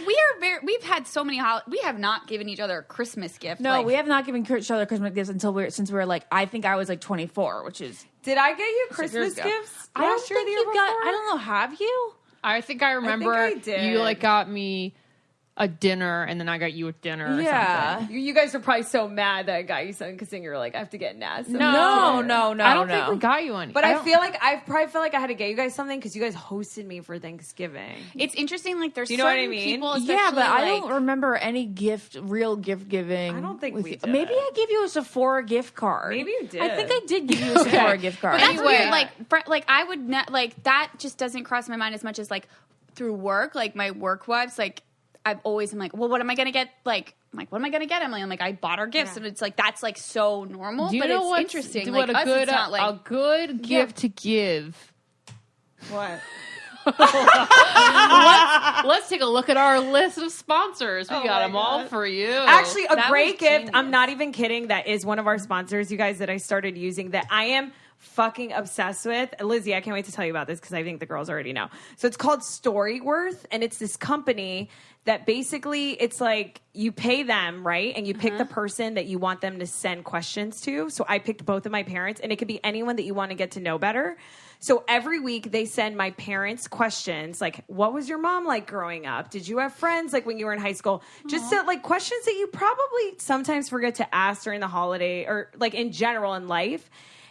B: we've had so many we have not given each other a Christmas gift.
C: No,
B: like,
C: we have not given each other Christmas gifts since we were like I think I was like 24, which is
E: Did I get you
C: years
E: Christmas
C: ago.
E: gifts?
C: I don't
E: last year,
C: think
E: the year
C: you got.
E: before?
C: I don't know. Have you?
D: I think I remember
E: I did.
D: you like got me a dinner, and then I got you a dinner. Or
C: Yeah.
D: something.
E: You guys are probably so mad that I got you something because then you're like, I have to get Naz. something.
C: No.
D: I don't think we got you any.
E: But I
D: don't-
E: feel like I probably feel like I had to get you guys something because you guys hosted me for Thanksgiving.
B: It's interesting. Like there's
E: you know what I
B: certain
E: mean?
B: people,
C: Yeah,
B: especially,
C: but I
B: like,
C: don't remember any real gift giving.
E: I don't think
C: with
E: we
C: you.
E: did
C: Maybe
E: it.
C: I gave you a Sephora gift card.
E: Maybe you did.
C: I think I did give you a Sephora gift card.
B: But that's
D: Anyway.
B: weird. Like I would like that just doesn't cross my mind as much as like through work. Like my work wives, like I've always am like, well, what am I gonna get? Like, I'm like, what am I gonna get Emily? I'm like, I bought her gifts, and it's like that's like so normal.
D: Do you
B: but
D: know
B: it's
D: what's-
B: interesting.
D: What
B: Like
D: a
B: us,
D: good
B: it's not like
D: a good gift to give.
E: What?
D: Let's take a look at our list of sponsors. We got
E: my
D: them all
E: God.
D: for you.
E: Actually, a
B: That
E: great
B: was
E: gift.
B: genius.
E: I'm not even kidding. That is one of our sponsors, you guys, that I started using that I am fucking obsessed with. Lizzie, I can't wait to tell you about this because I think the girls already know. So it's called Storyworth, and it's this company that basically it's like you pay them, right? And you pick the person that you want them to send questions to. So I picked both of my parents, and it could be anyone that you want to get to know better. So every week they send my parents questions like, what was your mom like growing up? Did you have friends like when you were in high school? Just to, like questions that you probably sometimes forget to ask during the holiday or like in general in life.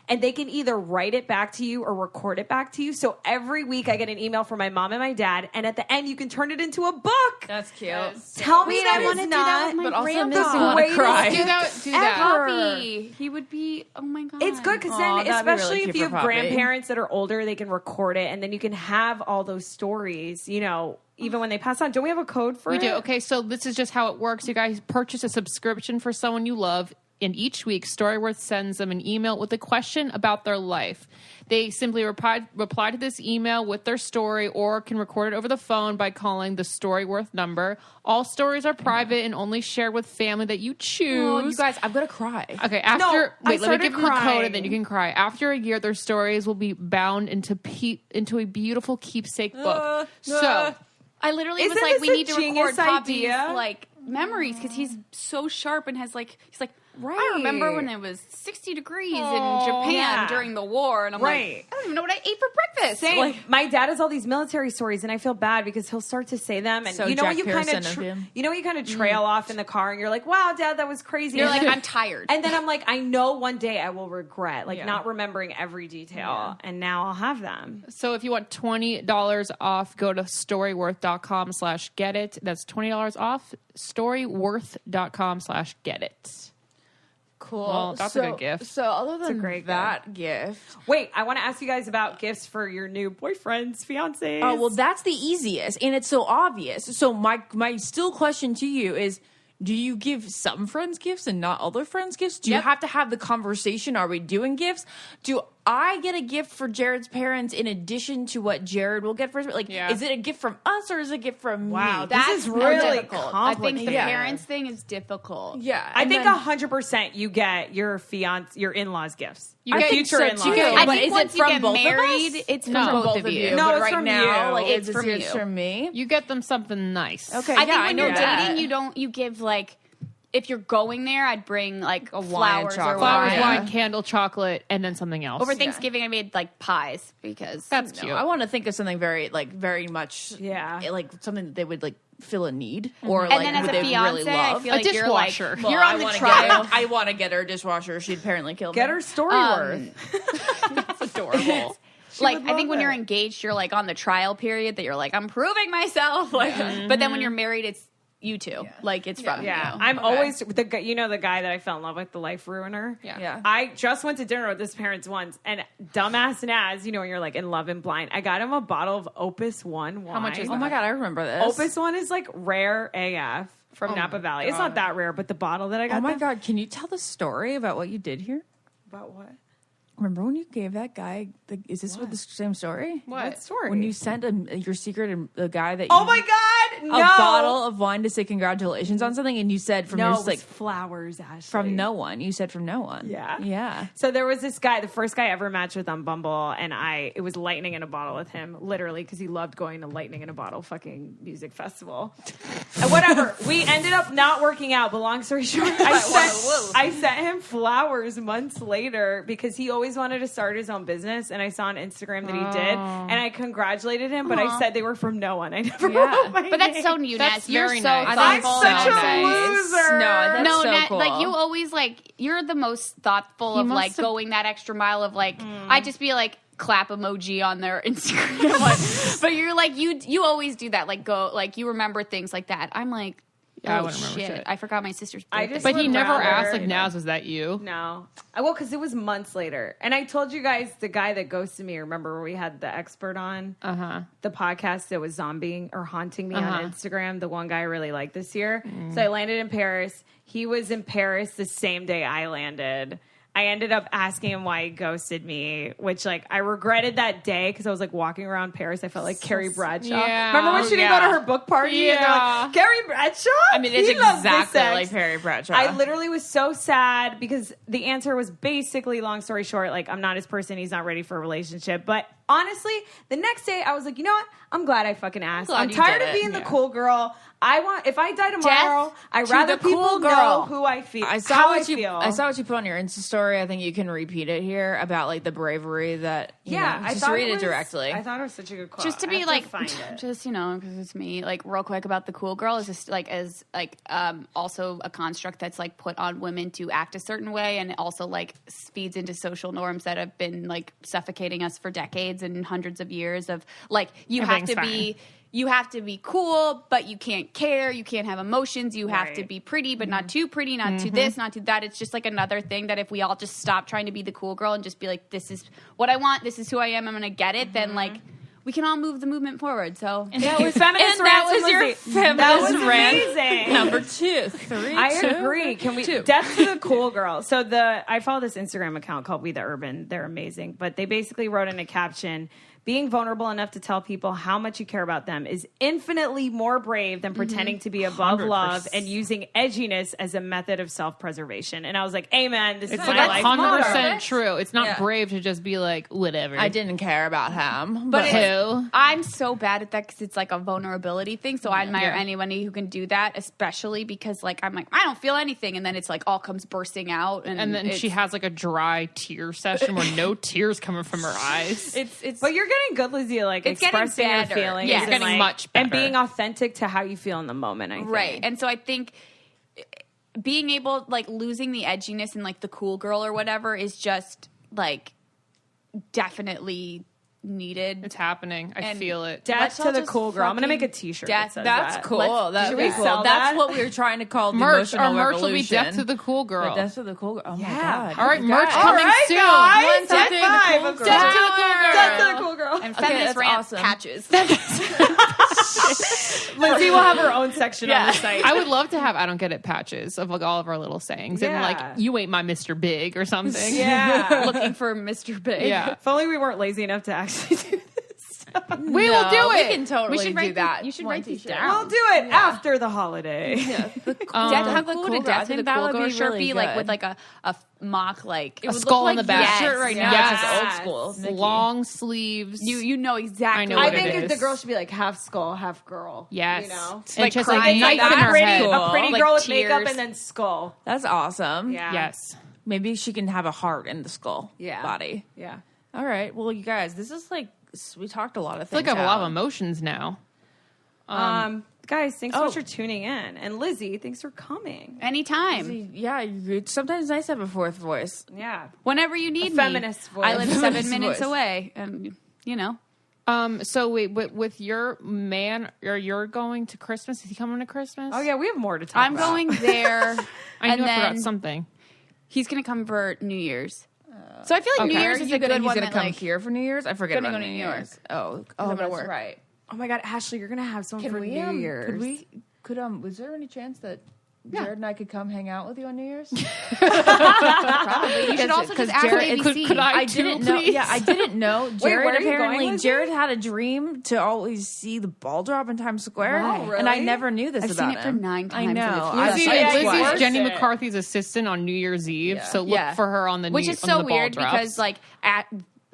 E: And they can either write it back to you or record it back to you. So every week I get an email from my mom and my dad. And at the end, you can turn it into a book.
C: That's cute.
E: Tell me
B: Wait,
E: that
B: I want to
E: is
B: do that
E: not
B: with my
C: but also
B: grandpa.
C: makes me wanna
E: greatest
C: cry.
E: gift
D: Do that.
E: ever.
B: Poppy. He would be. Oh my god.
E: It's good because
C: Aw,
E: then,
C: that'd be really
E: especially
C: cute
E: if you
C: for
E: have
C: Poppy.
E: grandparents that are older, they can record it, and then you can have all those stories. You know, even when they pass on. Don't we have a code for
D: We
E: it?
D: do. Okay, so this is just how it works. You guys purchase a subscription for someone you love, and each week Storyworth sends them an email with a question about their life. They simply reply to this email with their story or can record it over the phone by calling the Storyworth number. All stories are private and only shared with family that you choose.
C: Oh, you guys, I'm gonna cry.
D: Okay, after
E: I
D: wait, let me
E: started
D: give them the code
E: crying.
D: and then you can cry. After a year, their stories will be bound into a beautiful keepsake book. So
B: I literally
E: Isn't
B: was like,
E: this
B: we
E: a
B: need to record
E: genius
B: Poppy's
E: idea?
B: like memories because he's so sharp and has like he's like.
E: Right.
B: I remember when it was 60 degrees in
E: Oh,
B: Japan
E: yeah.
B: during the war, and I'm
E: Right.
B: like, I don't even know what I ate for breakfast.
E: Same.
B: Like,
E: My dad has all these military stories, and I feel bad because he'll start to say them, and
C: So
E: you know when
C: Jack
E: you kind
C: Pearson
E: of
C: of him.
E: trail off in the car, and you're like, "Wow, Dad, that was crazy."
B: you're
E: And
B: like,
E: then-
B: I'm tired.
E: and then I'm like, I know one day I will regret
C: Yeah.
E: not remembering every detail, and now I'll have them.
D: So if you want $20 off, go to storyworth.com/get-it. That's $20 off, storyworth.com/get-it.
C: Cool.
D: Well, that's a good gift.
C: So other than
E: great
C: that gift,
E: Wait, I want to ask you guys about gifts for your new boyfriends, fiancés.
C: oh well, that's the easiest, and it's so obvious. So my still question to you is: do you give some friends gifts and not other friends gifts? Do you have to have the conversation? Are we doing gifts? Do I get a gift for Jared's parents in addition to what Jared will get for his? Like,
D: Yeah.
C: is it a gift from us or is it a gift from
E: Wow,
C: me?
E: this is really
B: difficult. I think the
E: complicated.
B: parents thing is difficult.
C: Yeah,
E: I
C: and
E: think
C: then-
E: 100% you get your in-laws gifts.
D: You
C: I
D: get
C: think
E: future
C: so
E: in-laws.
C: too.
B: I
C: but
B: think
C: is
B: once
C: it
B: you
C: from
B: get
C: both
B: married,
C: of us?
B: it's
C: No,
B: from
C: both
B: both
C: of
B: of
C: you.
B: you.
E: No,
C: but
E: it's
C: right
E: from
C: now,
E: you.
C: like
B: It's
C: it's
B: from
C: it's
B: you.
C: from me.
D: You get them something nice.
C: Okay,
B: I think
C: yeah,
B: when
C: know
B: you're
C: that.
B: dating, you give like if you're going there, I'd bring like
C: A wine and
B: flowers or
C: chocolate.
D: Flowers,
B: wine.
D: wine, candle, chocolate, and then something else.
B: Over Thanksgiving, I made like pies because
D: That's cute.
C: I want to think of something very much like something that they would like fill a need or like
B: and then as
C: would
B: a
C: they
B: fiance,
C: really
B: I
C: love.
B: feel like you're like
D: dishwasher.
C: Well,
B: you're
C: I
B: on the
C: wanna
B: trial.
C: I want to get her a dishwasher. She'd apparently kill
E: Get
C: me.
E: her story worth.
C: That's adorable.
B: Like
E: would
B: I think
E: love
B: when you're
E: it.
B: engaged, you're like on the trial period that you're like I'm proving myself. Like, but then when you're married, it's you two. Like it's from
E: Yeah,
B: you.
E: I'm always the guy. You know the guy that I fell in love with, the life ruiner.
C: Yeah.
E: I just went to dinner with his parents once, and dumbass Naz, you know, when you're like in love and blind. I got him a bottle of Opus One wine.
D: How much is
C: Oh my god, I remember this.
E: Opus One is like rare AF from Napa Valley. It's not that rare, but the bottle that I got.
C: Oh my
E: them-
C: god, can you tell the story about what you did here?
E: About what?
C: Remember when you gave that guy? Is this the same story?
E: What story?
C: When you sent your secret and the guy that?
E: Oh
C: you,
E: my god!
C: A
E: No.
C: bottle of wine to say congratulations on something, and you said from
E: No,
C: your
E: it was
C: like
E: flowers, Ashley.
C: from no one. You said from no one.
E: Yeah.
C: yeah.
E: So there was this guy, the first guy I ever matched with on Bumble, and it was lightning in a bottle with him, literally, because he loved going to lightning in a bottle fucking music festival. And whatever. We ended up not working out, but long story short, I sent him flowers months later because he always wanted to start his own business, and I saw on Instagram that he did, and I congratulated him, but I said they were from no one. I never wrote my
B: But that's
E: name.
B: so new,
D: That's
B: Ness. You're
D: very
B: so
D: nice.
E: I'm
B: thoughtful.
E: such
B: and
E: a
B: nice.
E: loser.
C: No, that's
B: No,
C: so
B: Nat,
C: cool.
B: like you always like you're the most thoughtful of
D: must
B: like
D: have-
B: going that extra mile of like I'd just be like clap emoji on their Instagram, like, but you're like you always do that like go like you remember things like that. I'm like
D: Yeah, I
B: oh
D: wouldn't remember
B: shit,
D: shit.
B: I forgot my sister's
E: I
B: birthday.
E: just
D: But he
E: would
D: never
E: rather-
D: asked, like, Naz, was that you?
E: No. Well, because it was months later. And I told you guys the guy that ghosted me, remember where we had the expert on? The podcast that was zombieing or haunting me on Instagram. The one guy I really liked this year. So I landed in Paris. He was in Paris the same day I landed. I ended up asking him why he ghosted me, which like I regretted that day because I was like walking around Paris. I felt like Carrie Bradshaw.
D: Yeah.
E: Remember when she didn't go to her book party? And they're
D: Yeah.
E: like, Carrie Bradshaw?
C: I mean, it's
E: He loves this
C: exactly
E: sex.
C: like Perry Bradshaw.
E: I literally was so sad because the answer was basically, long story short, like I'm not his person. He's not ready for a relationship. But honestly, the next day I was like, you know what? I'm glad I fucking asked.
C: glad
E: I'm
C: you
E: tired
C: did
E: of
C: it.
E: being the cool girl. If I die tomorrow,
B: Death
E: I'd
B: to
E: rather
B: the cool
E: people know
B: girl.
E: who I feel.
C: I saw
E: how
C: what
E: I
C: you.
E: feel.
C: I saw what you put on your Insta story. I think you can repeat it here about like the bravery that. You know,
E: I
C: just
E: thought
C: read it
E: was-
C: directly.
E: I thought it was such a good quote.
B: just to
E: I
B: be
E: have
B: like
E: find it.
B: just because it's me like real quick about the cool girl is just like as like also a construct that's like put on women to act a certain way and also like feeds into social norms that have been like suffocating us for decades and hundreds of years of like you have to be cool but you can't care, you can't have emotions, you have to
E: Right.
B: be pretty but not too pretty, not too this, not too that. It's just like another thing that if we all just stop trying to be the cool girl and just be like, this is what I want, this is who I am, I'm gonna get it, then like we can all move the movement forward. So
E: That was feminist
C: And that
E: rant
C: was your
E: Lizzie. That was amazing.
C: Number 2, 3.
E: I
C: 2,
E: agree. Can we
C: 2.
E: death to the cool girl? So I follow this Instagram account called We the Urban. They're amazing, but they basically wrote in a caption, being vulnerable enough to tell people how much you care about them is infinitely more brave than pretending to be above
C: 100%.
E: love and using edginess as a method of self-preservation. And I was like, amen, this
D: It's
E: is
D: like
E: my life motto.
D: 100% true. It's not
C: Yeah.
D: brave to just be like, whatever.
C: I didn't care about him,
B: But
C: but
D: who?
B: I'm so bad at that because it's like a vulnerability thing. So I admire anybody who can do that, especially because like I'm like I don't feel anything, and then it's like all comes bursting out,
D: And then she has like a dry tear session where no tears coming from her eyes.
B: it's
E: But you're getting good, Lizzie, like
B: It's getting
E: expressing your
B: better.
E: feelings.
B: Yeah.
E: and,
B: It's
D: getting
E: like,
D: much
E: and
D: better.
E: being authentic to how you feel in the moment, I think.
B: right. And so I think being able like losing the edginess and like the cool girl or whatever is just like definitely needed.
D: It's happening. I
B: And
D: feel it.
E: Death
B: Let's
E: to
B: all
E: the
B: just
E: cool girl. I'm going to make a
B: fucking
E: t-shirt.
B: death-
E: that says
C: that's
E: that.
C: cool. That'd
E: should
C: be
E: we
C: cool.
E: sell
C: That's
E: that?
C: what we were trying to call the
D: Merch.
C: emotional
D: Our merch will be
C: revolution.
D: death to the cool girl.
C: Death to the cool girl. Oh my
E: Yeah.
C: god!
D: All right, merch
E: All
D: coming
E: right,
D: soon.
E: guys.
D: 1, 2,
E: High
D: 3,
E: five.
D: the
E: I'm
D: cool
E: death
D: girl.
E: to the cool girl. Death to the cool girl.
B: And
C: Okay,
B: feminist
C: that's
B: rant
C: awesome.
B: patches.
E: Lizzie will have her own section on the site.
D: I would love to have I don't get it patches of like all of our little sayings and
E: Yeah.
D: like you ain't my Mr. Big or something.
E: Yeah.
B: Looking for Mr. Big.
D: Yeah.
E: If only we weren't lazy enough to actually do this.
D: We will do it.
C: We can totally
B: We should
C: do
B: write
C: that.
B: you should
C: once
B: write these
C: a
B: down.
E: We'll do it after the holiday.
B: Have the
C: cool
B: cool
C: to
B: death
C: think
B: with the
C: that
B: cool
C: would
B: girl
C: be
B: shirt
C: really
B: be like
C: good.
B: with like a mock like
C: It
D: A
C: would
D: skull
C: look
D: on
C: like
D: the back.
C: your shirt right now.
E: Yes.
C: It's just old school. Nikki.
D: Long sleeves.
B: you know exactly.
D: I know
E: I
D: what
E: think
D: it
E: if the
D: is.
E: girl should be like half skull, half girl.
D: Yes.
E: You know?
D: And
B: Like
D: just
B: crying.
D: like
B: Like
D: knife in
E: that
D: her
E: pretty,
D: head.
E: a pretty
B: Like
E: girl with
B: tears.
E: makeup and then skull.
C: That's awesome.
E: Yeah.
D: Yes.
C: Maybe she can have a heart in the skull body.
E: Yeah.
C: All right. Well, you guys, this is like we talked a lot of
D: I feel
C: things.
D: like I have a lot of
C: out.
D: emotions now.
E: Guys, thanks so
C: oh.
E: much for tuning in. And Lizzie, thanks for coming.
B: Anytime,
C: Yeah, it's sometimes nice to have a fourth voice.
E: Yeah.
B: whenever you need me.
E: feminist voice.
B: I live
C: Feminist
B: 7 minutes
C: voice.
B: away, and you know.
D: So wait, with your man, or you're going to Christmas? Is he coming to Christmas?
E: Oh, yeah, we have more to talk
B: I'm
E: about.
B: going there,
D: I
B: and
D: knew I forgot
B: then
D: something.
B: he's gonna come for New Year's. So I feel like New
D: Okay.
B: Year's is a good
C: He's
B: one.
C: gonna
B: that,
C: come
B: like,
C: here for New Year's. I forget
B: Gonna
C: about
B: go to
C: New
B: New York.
C: Year's. Oh,
B: gonna
C: that's
B: work.
C: right.
E: Oh, my God, Ashley, you're going to have someone for New Year's.
C: Could we? Was there any chance that Jared and I could come hang out with you on New Year's?
B: probably. You should also
C: Because
B: just ask
C: Jared-
B: ABC.
D: could I
C: didn't
D: too,
C: know.
D: please?
C: Yeah, I didn't know. Jared
E: where are you going,
C: apparently,
E: Lizzie?
C: Jared had a dream to always see the ball drop in Times Square,
E: Wow,
C: and I
E: really?
C: never knew this
B: I've
C: about
B: seen it for
C: him.
B: 9
C: I
B: times.
C: know.
B: and
C: I
B: it's
D: Lizzie,
C: saw it
E: Lizzie's
C: twice.
E: worth
D: Jenny
E: it.
D: McCarthy's assistant on New Year's Eve, so look
C: Yeah.
D: for her on the
B: which
D: new,
B: is
D: on
B: so
D: the ball
B: weird
D: drops.
B: because like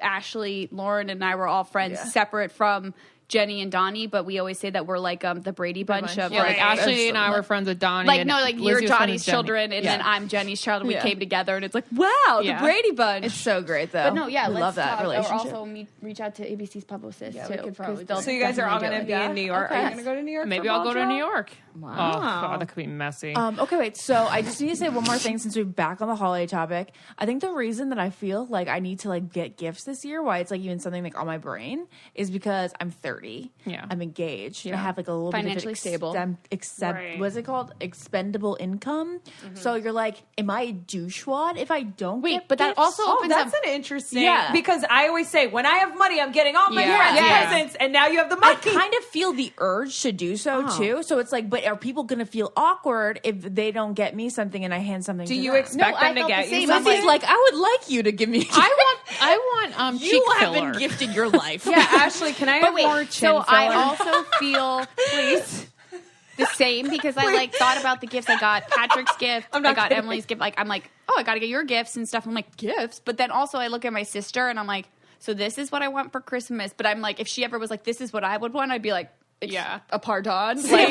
B: Ashley, Lauren, and I were all friends separate from Jenny and Donnie, but we always say that we're like the Brady bunch of
D: yeah,
B: like
D: like Ashley and I were friends with Donnie.
B: like
D: and
B: no, like
D: Lizzie
B: you're
D: was friends
B: Johnny's
D: with Jenny.
B: children, and then I'm Jenny's child, and we
C: Yeah.
B: came together, and it's like wow,
D: Yeah.
B: the Brady bunch.
C: It's so great, though.
B: but no, yeah,
C: we
B: let's
C: love that
B: talk,
C: relationship.
B: Or also reach out to ABC's publicist
C: Yeah,
B: too.
C: we could
B: 'cause
C: probably
B: they'll
C: do
E: So you guys are all going to
B: definitely
E: be
B: do
E: in
B: it.
E: New York.
C: Okay.
E: Are you going to go to New York?
D: Maybe
E: for
D: I'll
E: ball
D: go to
E: drop?
D: New York.
E: Wow.
D: Oh God, that could be messy.
C: Okay, wait. So I just need to say one more thing since we're back on the holiday topic. I think the reason that I feel like I need to like get gifts this year, why it's like even something like on my brain, is because I'm 30.
D: Yeah.
C: I'm engaged. I have like a little
B: Financially
C: bit of
B: stable.
E: Right.
C: What's it called? Expendable income. So you're like, am I a douchewad if I don't?
B: Wait,
C: get
B: but that
C: gifts?
B: also
E: Oh,
B: opens
E: that's
B: up.
E: an interesting.
C: Yeah.
E: Because I always say, when I have money, I'm getting all my
D: Yeah.
E: friends
D: Yeah.
E: presents, and now you have the
C: I
E: money.
C: kind of feel the urge to do so too. So it's like, but are people going to feel awkward if they don't get me something and I hand something?
E: Do
C: to
E: you
C: them?
E: expect
B: No, I
E: them to
B: felt
E: get
B: the
E: you
B: same. I'm
E: something?
C: Lizzie's like, I would like you to give me.
D: I want
C: you
D: cheek
C: have
D: filler.
C: been gifted your life.
E: Yeah, Ashley, can I have
B: But wait,
E: more chin
B: so I
E: filler?
B: also feel please the same because I like thought about the gifts I got. Patrick's gift, I
E: not
B: got
E: kidding.
B: Emily's gift. Like I'm like, oh, I got to get your gifts and stuff. I'm like gifts, but then also I look at my sister and I'm like, so this is what I want for Christmas. But I'm like, if she ever was like, this is what I would want, I'd be like,
D: Yeah.
B: a pardon. Like,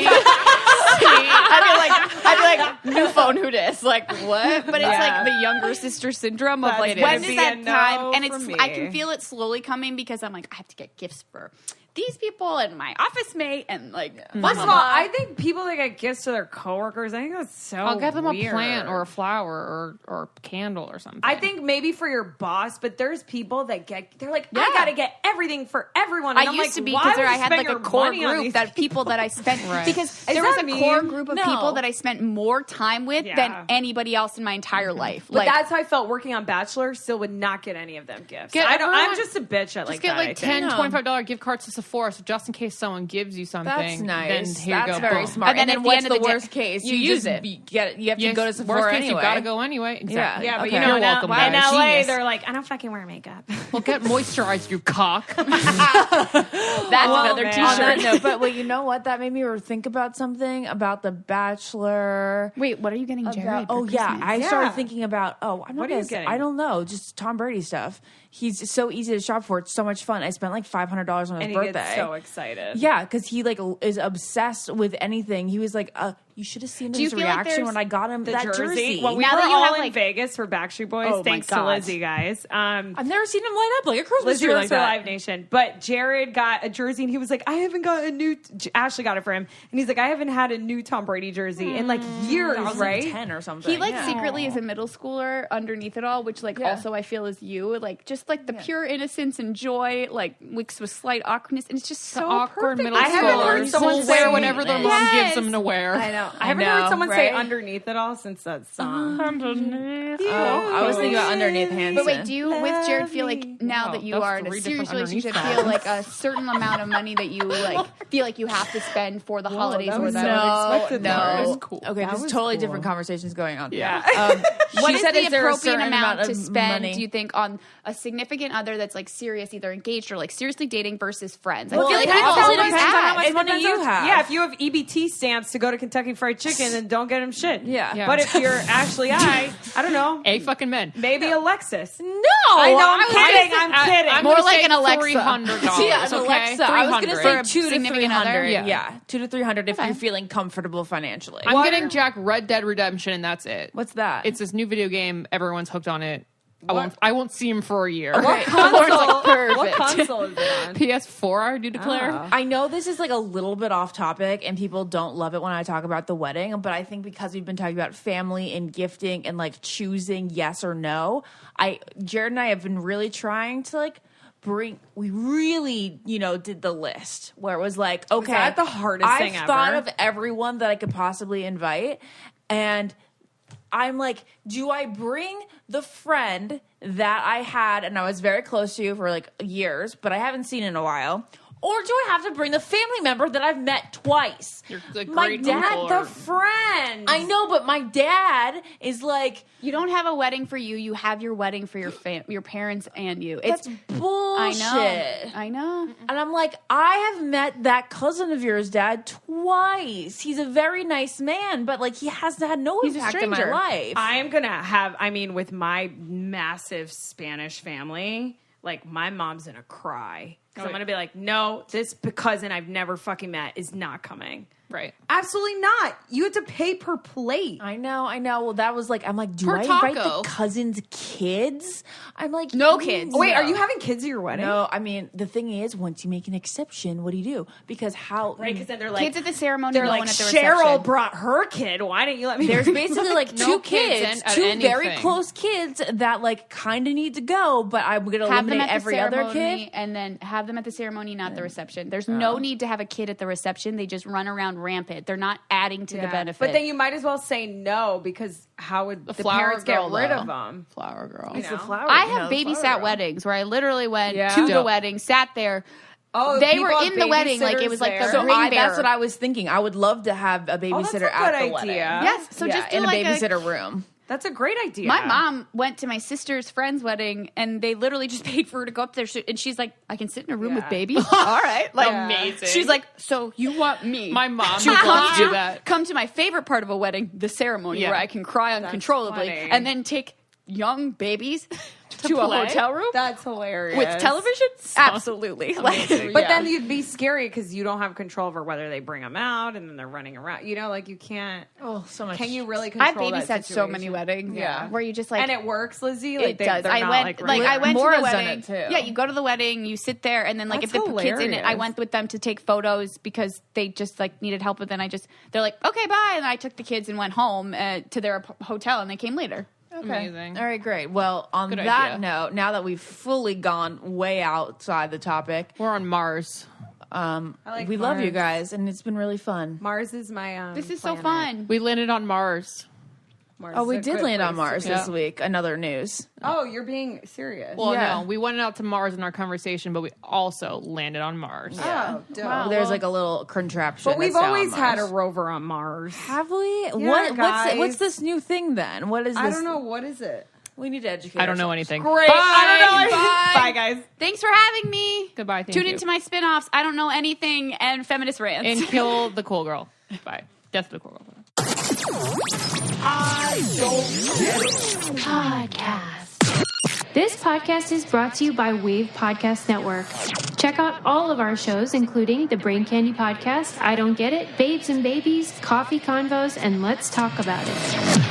B: I'd be like, new phone, who dis? Like what? But it's like the younger sister syndrome of
E: That's
B: like,
E: gonna
B: when
E: be
B: is that
E: a
B: time?
E: no
B: And
E: for
B: it's
E: me.
B: I can feel it slowly coming because I'm like, I have to get gifts for these people and my office mate and like
E: First of all, I think people that get gifts to their coworkers, I think that's so
D: I'll get them
E: weird.
D: a plant or a flower or a candle or something.
E: I think maybe for your boss, but there's people that they're like, I gotta get everything for everyone. And
B: I
E: I'm
B: used
E: like,
B: to be
E: why
B: because
E: would
B: I
E: you
B: had
E: spend
B: like a
E: your
B: core
E: money on
B: group
E: these
B: that people that I spent
D: Right.
B: because there
E: that
B: was a
E: mean?
B: core group of
C: No.
B: people that I spent more time with
E: Yeah.
B: than anybody else in my entire life.
E: But
B: Like
E: that's how I felt working on Bachelor. Still would not get any of them gifts.
D: Get
E: I'm
D: everyone-
E: just a bitch at like
D: Just get
E: that. I
D: like
E: think.
D: $10, $25 gift cards to Sephora, so just in case someone gives you something.
C: That's nice.
D: Then here
C: That's
D: you go.
C: very
D: boom.
C: smart.
B: And then
C: And
B: at
C: then
B: the
C: what's
B: end of
C: the
B: the day,
C: worst case?
B: you use it.
C: You have to go to Sephora
D: worst case,
C: anyway.
D: you gotta go anyway. Exactly.
E: Yeah, but
C: Okay.
E: you know,
D: You're
E: in,
D: welcome,
E: in
D: guys.
E: LA,
D: Genius.
E: they're like, I don't fucking wear makeup.
D: Well, get moisturized, you cock.
B: that's another
E: man.
C: On that
B: t-shirt.
C: note, but wait, you know what? That made me think about something about The Bachelor.
B: Wait, what are you getting, Jared? for
C: yeah,
B: Christmas?
C: I
E: Yeah.
C: started thinking about. I'm
E: What
C: not
E: are you
C: gonna.
E: getting?
C: I don't know. Just Tom Brady stuff. He's so easy to shop for. It's so much fun. I spent like $500 on his
E: And he
C: birthday.
E: gets so excited.
C: Yeah, because he like is obsessed with anything. He was like, you should have seen
B: Do you
C: his
B: feel like
C: reaction
B: there's
C: when I got him
E: The
C: that
E: jersey. Well, we
B: Now
E: were
B: that you
E: all
B: have,
E: in
B: like-
E: Vegas for Backstreet Boys.
B: Oh, my
E: thanks to
B: God.
E: Lizzie, guys.
C: I've never seen him light up like a Christmas
E: Lizzie
C: tree
E: works
C: like
E: for
C: that.
E: Live Nation. But Jared got a jersey and he was like, I haven't got a new. Ashley got it for him. And he's like, I haven't had a new Tom Brady jersey in like years,
C: I was
E: right?
C: like 10 or something.
B: He like
C: yeah.
B: secretly is a middle schooler underneath it all, which like
C: Yeah.
B: also I feel is you, like just like the pure innocence and joy, like mixed with slight awkwardness, and it's just so
D: Awkward
B: perfect.
D: middle
E: I haven't heard
D: schoolers
E: someone
D: who
E: say-
D: wear whatever their mom
B: Yes.
D: gives them to wear.
C: I know.
E: I haven't heard someone say underneath it all since that song.
C: I was thinking about underneath Hanson.
B: But wait, do you with Jared feel like now
D: Oh,
B: that you
D: that's
B: are in a
D: 3
B: serious
D: different
B: relationship,
D: underneath
B: feel like a certain amount of money that you like feel like you have to spend for the holidays
E: that
B: or
E: was
B: that?
E: so unexpected.
B: No.
E: That
D: was cool.
C: Okay,
E: That
C: there's
E: was
C: totally
E: cool.
C: different conversations going on.
E: Yeah.
B: What is
C: said,
B: the
C: is there a
B: appropriate
C: certain
B: amount
C: amount
B: to
C: of
B: spend,
C: money?
B: do you think, on a significant other that's like serious, either engaged or like seriously dating versus friends?
C: Well,
B: I feel like
C: it
B: people
C: also
B: always
C: depends on how
B: ask.
C: much money you have.
E: Yeah, if you have EBT stamps to go to Kentucky Fried Chicken, then don't get him shit.
C: Yeah.
E: But if you're Ashley I don't know.
D: A fucking men.
E: Maybe Alexis.
C: No,
E: I know,
C: I
E: I'm kidding. I'm kidding.
D: I'm
B: More
D: gonna
B: like
D: say
B: an Alexa.
D: $300.
C: Yeah, an
D: okay?
C: Alexa. I was going to say
D: 300.
C: 2 to
B: Significant other?
C: 300.
D: Yeah.
C: Yeah, 2 to 300 if you're feeling comfortable financially.
D: I'm getting Jack Red Dead Redemption, and that's it.
C: What's that?
D: It's this new video game. Everyone's hooked on it. I won't see him for a year.
E: What console? What console is it on?
D: PS4, I do declare.
C: I know this is like a little bit off topic and people don't love it when I talk about the wedding, but I think because we've been talking about family and gifting and like choosing yes or no, Jared and I have been really trying to like we really, did the list where it was like, okay,
E: that the hardest thing
C: I've
E: ever?
C: thought of everyone that I could possibly invite, and I'm like, do I bring the friend that I had and I was very close to for like years, but I haven't seen in a while? Or do I have to bring the family member that I've met twice?
D: My
E: Dad, the friend.
C: I know, but my dad is like,
B: You don't have a wedding for you. You have your wedding for your parents and you. It's
C: that's bullshit.
B: I know.
C: And I'm like, I have met that cousin of yours, Dad, twice. He's a very nice man, but like he has had no
B: He's a
C: impact in my
B: stranger.
C: life.
E: I'm going to have, with my massive Spanish family, like my mom's going to cry. Because I'm going to be like, no, this cousin I've never fucking met is not coming.
D: Right.
E: Absolutely not. You have to pay per plate.
C: I know. Well, that was like, I'm like, do
D: Per
C: I invite
D: taco.
C: the cousin's kids? I'm like,
B: No kids.
E: Wait,
C: no.
E: are you having kids at your wedding?
C: No, I mean, the thing is, once you make an exception, what do? Because how...
E: Right, because then they're like,
B: Kids at the ceremony,
E: they're
B: no
E: like,
B: one at the
E: Cheryl
B: reception.
E: brought her kid. Why didn't you let me?
C: There's
E: bring
C: basically
E: my
C: like
E: kid?"
C: two
D: kids
C: kids,
D: at
C: two very
D: anything.
C: close kids that like kind of need to go, but I'm going to
B: Have them
C: eliminate
B: at the
C: every other
B: ceremony
C: kid.
B: and then have them at the ceremony, not the reception. There's no need to have a kid at the reception. They just run around rampant. They're not adding to the benefit.
E: But then you might as well say no, because how would the
D: flower
E: parents get
D: girl,
E: rid
D: though.
E: of them?
D: Flower girl.
C: It's the flower.
B: I have babysat weddings where I literally went to the
D: Dope.
B: wedding, sat there.
E: Oh,
B: They
E: people
B: were
E: have
B: in the wedding, like it was like the
E: babysitters
C: So
B: ring bearer.
C: that's what I was thinking. I would love to have a babysitter
E: that's a
C: at
E: good
C: the wedding.
E: idea.
B: Yes, so
C: Yeah,
B: just do
C: in
B: like
C: a babysitter room.
E: That's a great idea.
B: My mom went to my sister's friend's wedding, and they literally just paid for her to go up there. And she's like, "I can sit in a room with babies." All right, like
D: Amazing.
B: She's like, "So you want me?"
D: My mom
B: to
D: would love
B: come
D: to do that.
B: Come to my favorite part of a wedding, the ceremony,
D: Yeah.
B: where I can cry uncontrollably,
E: funny.
B: and then take young babies to a
D: play?
B: hotel room
E: That's hilarious.
B: with television. Absolutely, like,
E: But then you'd be scary because you don't have control over whether they bring them out and then they're running around. Like you can't.
C: Oh, so much.
E: Can you really
B: I've
E: control that
B: babysat so many
E: situation?
B: weddings,
E: Yeah.
B: where you just like
E: And it works, Lizzie. Like
B: it does.
E: they're
B: I
E: not,
B: went
E: running
B: I
E: around.
B: went to
C: Maura's
B: the
C: done
B: wedding.
C: it, too.
B: Yeah, you go to the wedding, you sit there, and then like
E: That's
B: if they put kids in it, I
E: hilarious.
B: went with them to take photos because they just like needed help. But then they're like, okay, bye, and I took the kids and went home to their hotel, and they came later.
D: Amazing.
C: All right, great. Well, on
D: Good
C: that
D: idea.
C: note, now that we've fully gone way outside the topic,
D: We're on Mars.
E: like
C: we love you
E: Mars.
C: guys, and it's been really fun.
E: Mars is my.
B: This is so
E: planet.
B: fun.
D: We landed on Mars.
E: Mars
C: Oh,
E: is
C: we
E: a
C: did
E: good
C: land on
E: place to
C: Mars
E: be.
C: this week. Another news.
E: Oh, you're being serious.
D: Well,
C: Yeah.
D: no, we went out to Mars in our conversation, but we also landed on Mars.
E: Oh, dope.
C: There's like a little contraption.
E: But we've
C: that's down
E: always
C: on
E: had a
C: Mars.
E: rover on Mars.
C: Have we?
E: guys.
C: What's this new thing then? What is this?
E: I don't know. What is it?
C: We need to educate.
D: I don't know
C: ourselves.
D: anything.
E: Great. I don't know.
B: Bye.
E: Bye, guys.
B: Thanks for having me.
D: Goodbye. Thank
B: Tune
D: you.
B: into my spin-offs. I don't know anything and feminist rants.
D: And kill the cool girl. Bye. Death to the cool girl.
A: Podcast. This podcast is brought to you by Wave Podcast Network. Check out all of our shows, including the Brain Candy Podcast, I Don't Get It, Babes and Babies, Coffee Convos, and Let's Talk About It.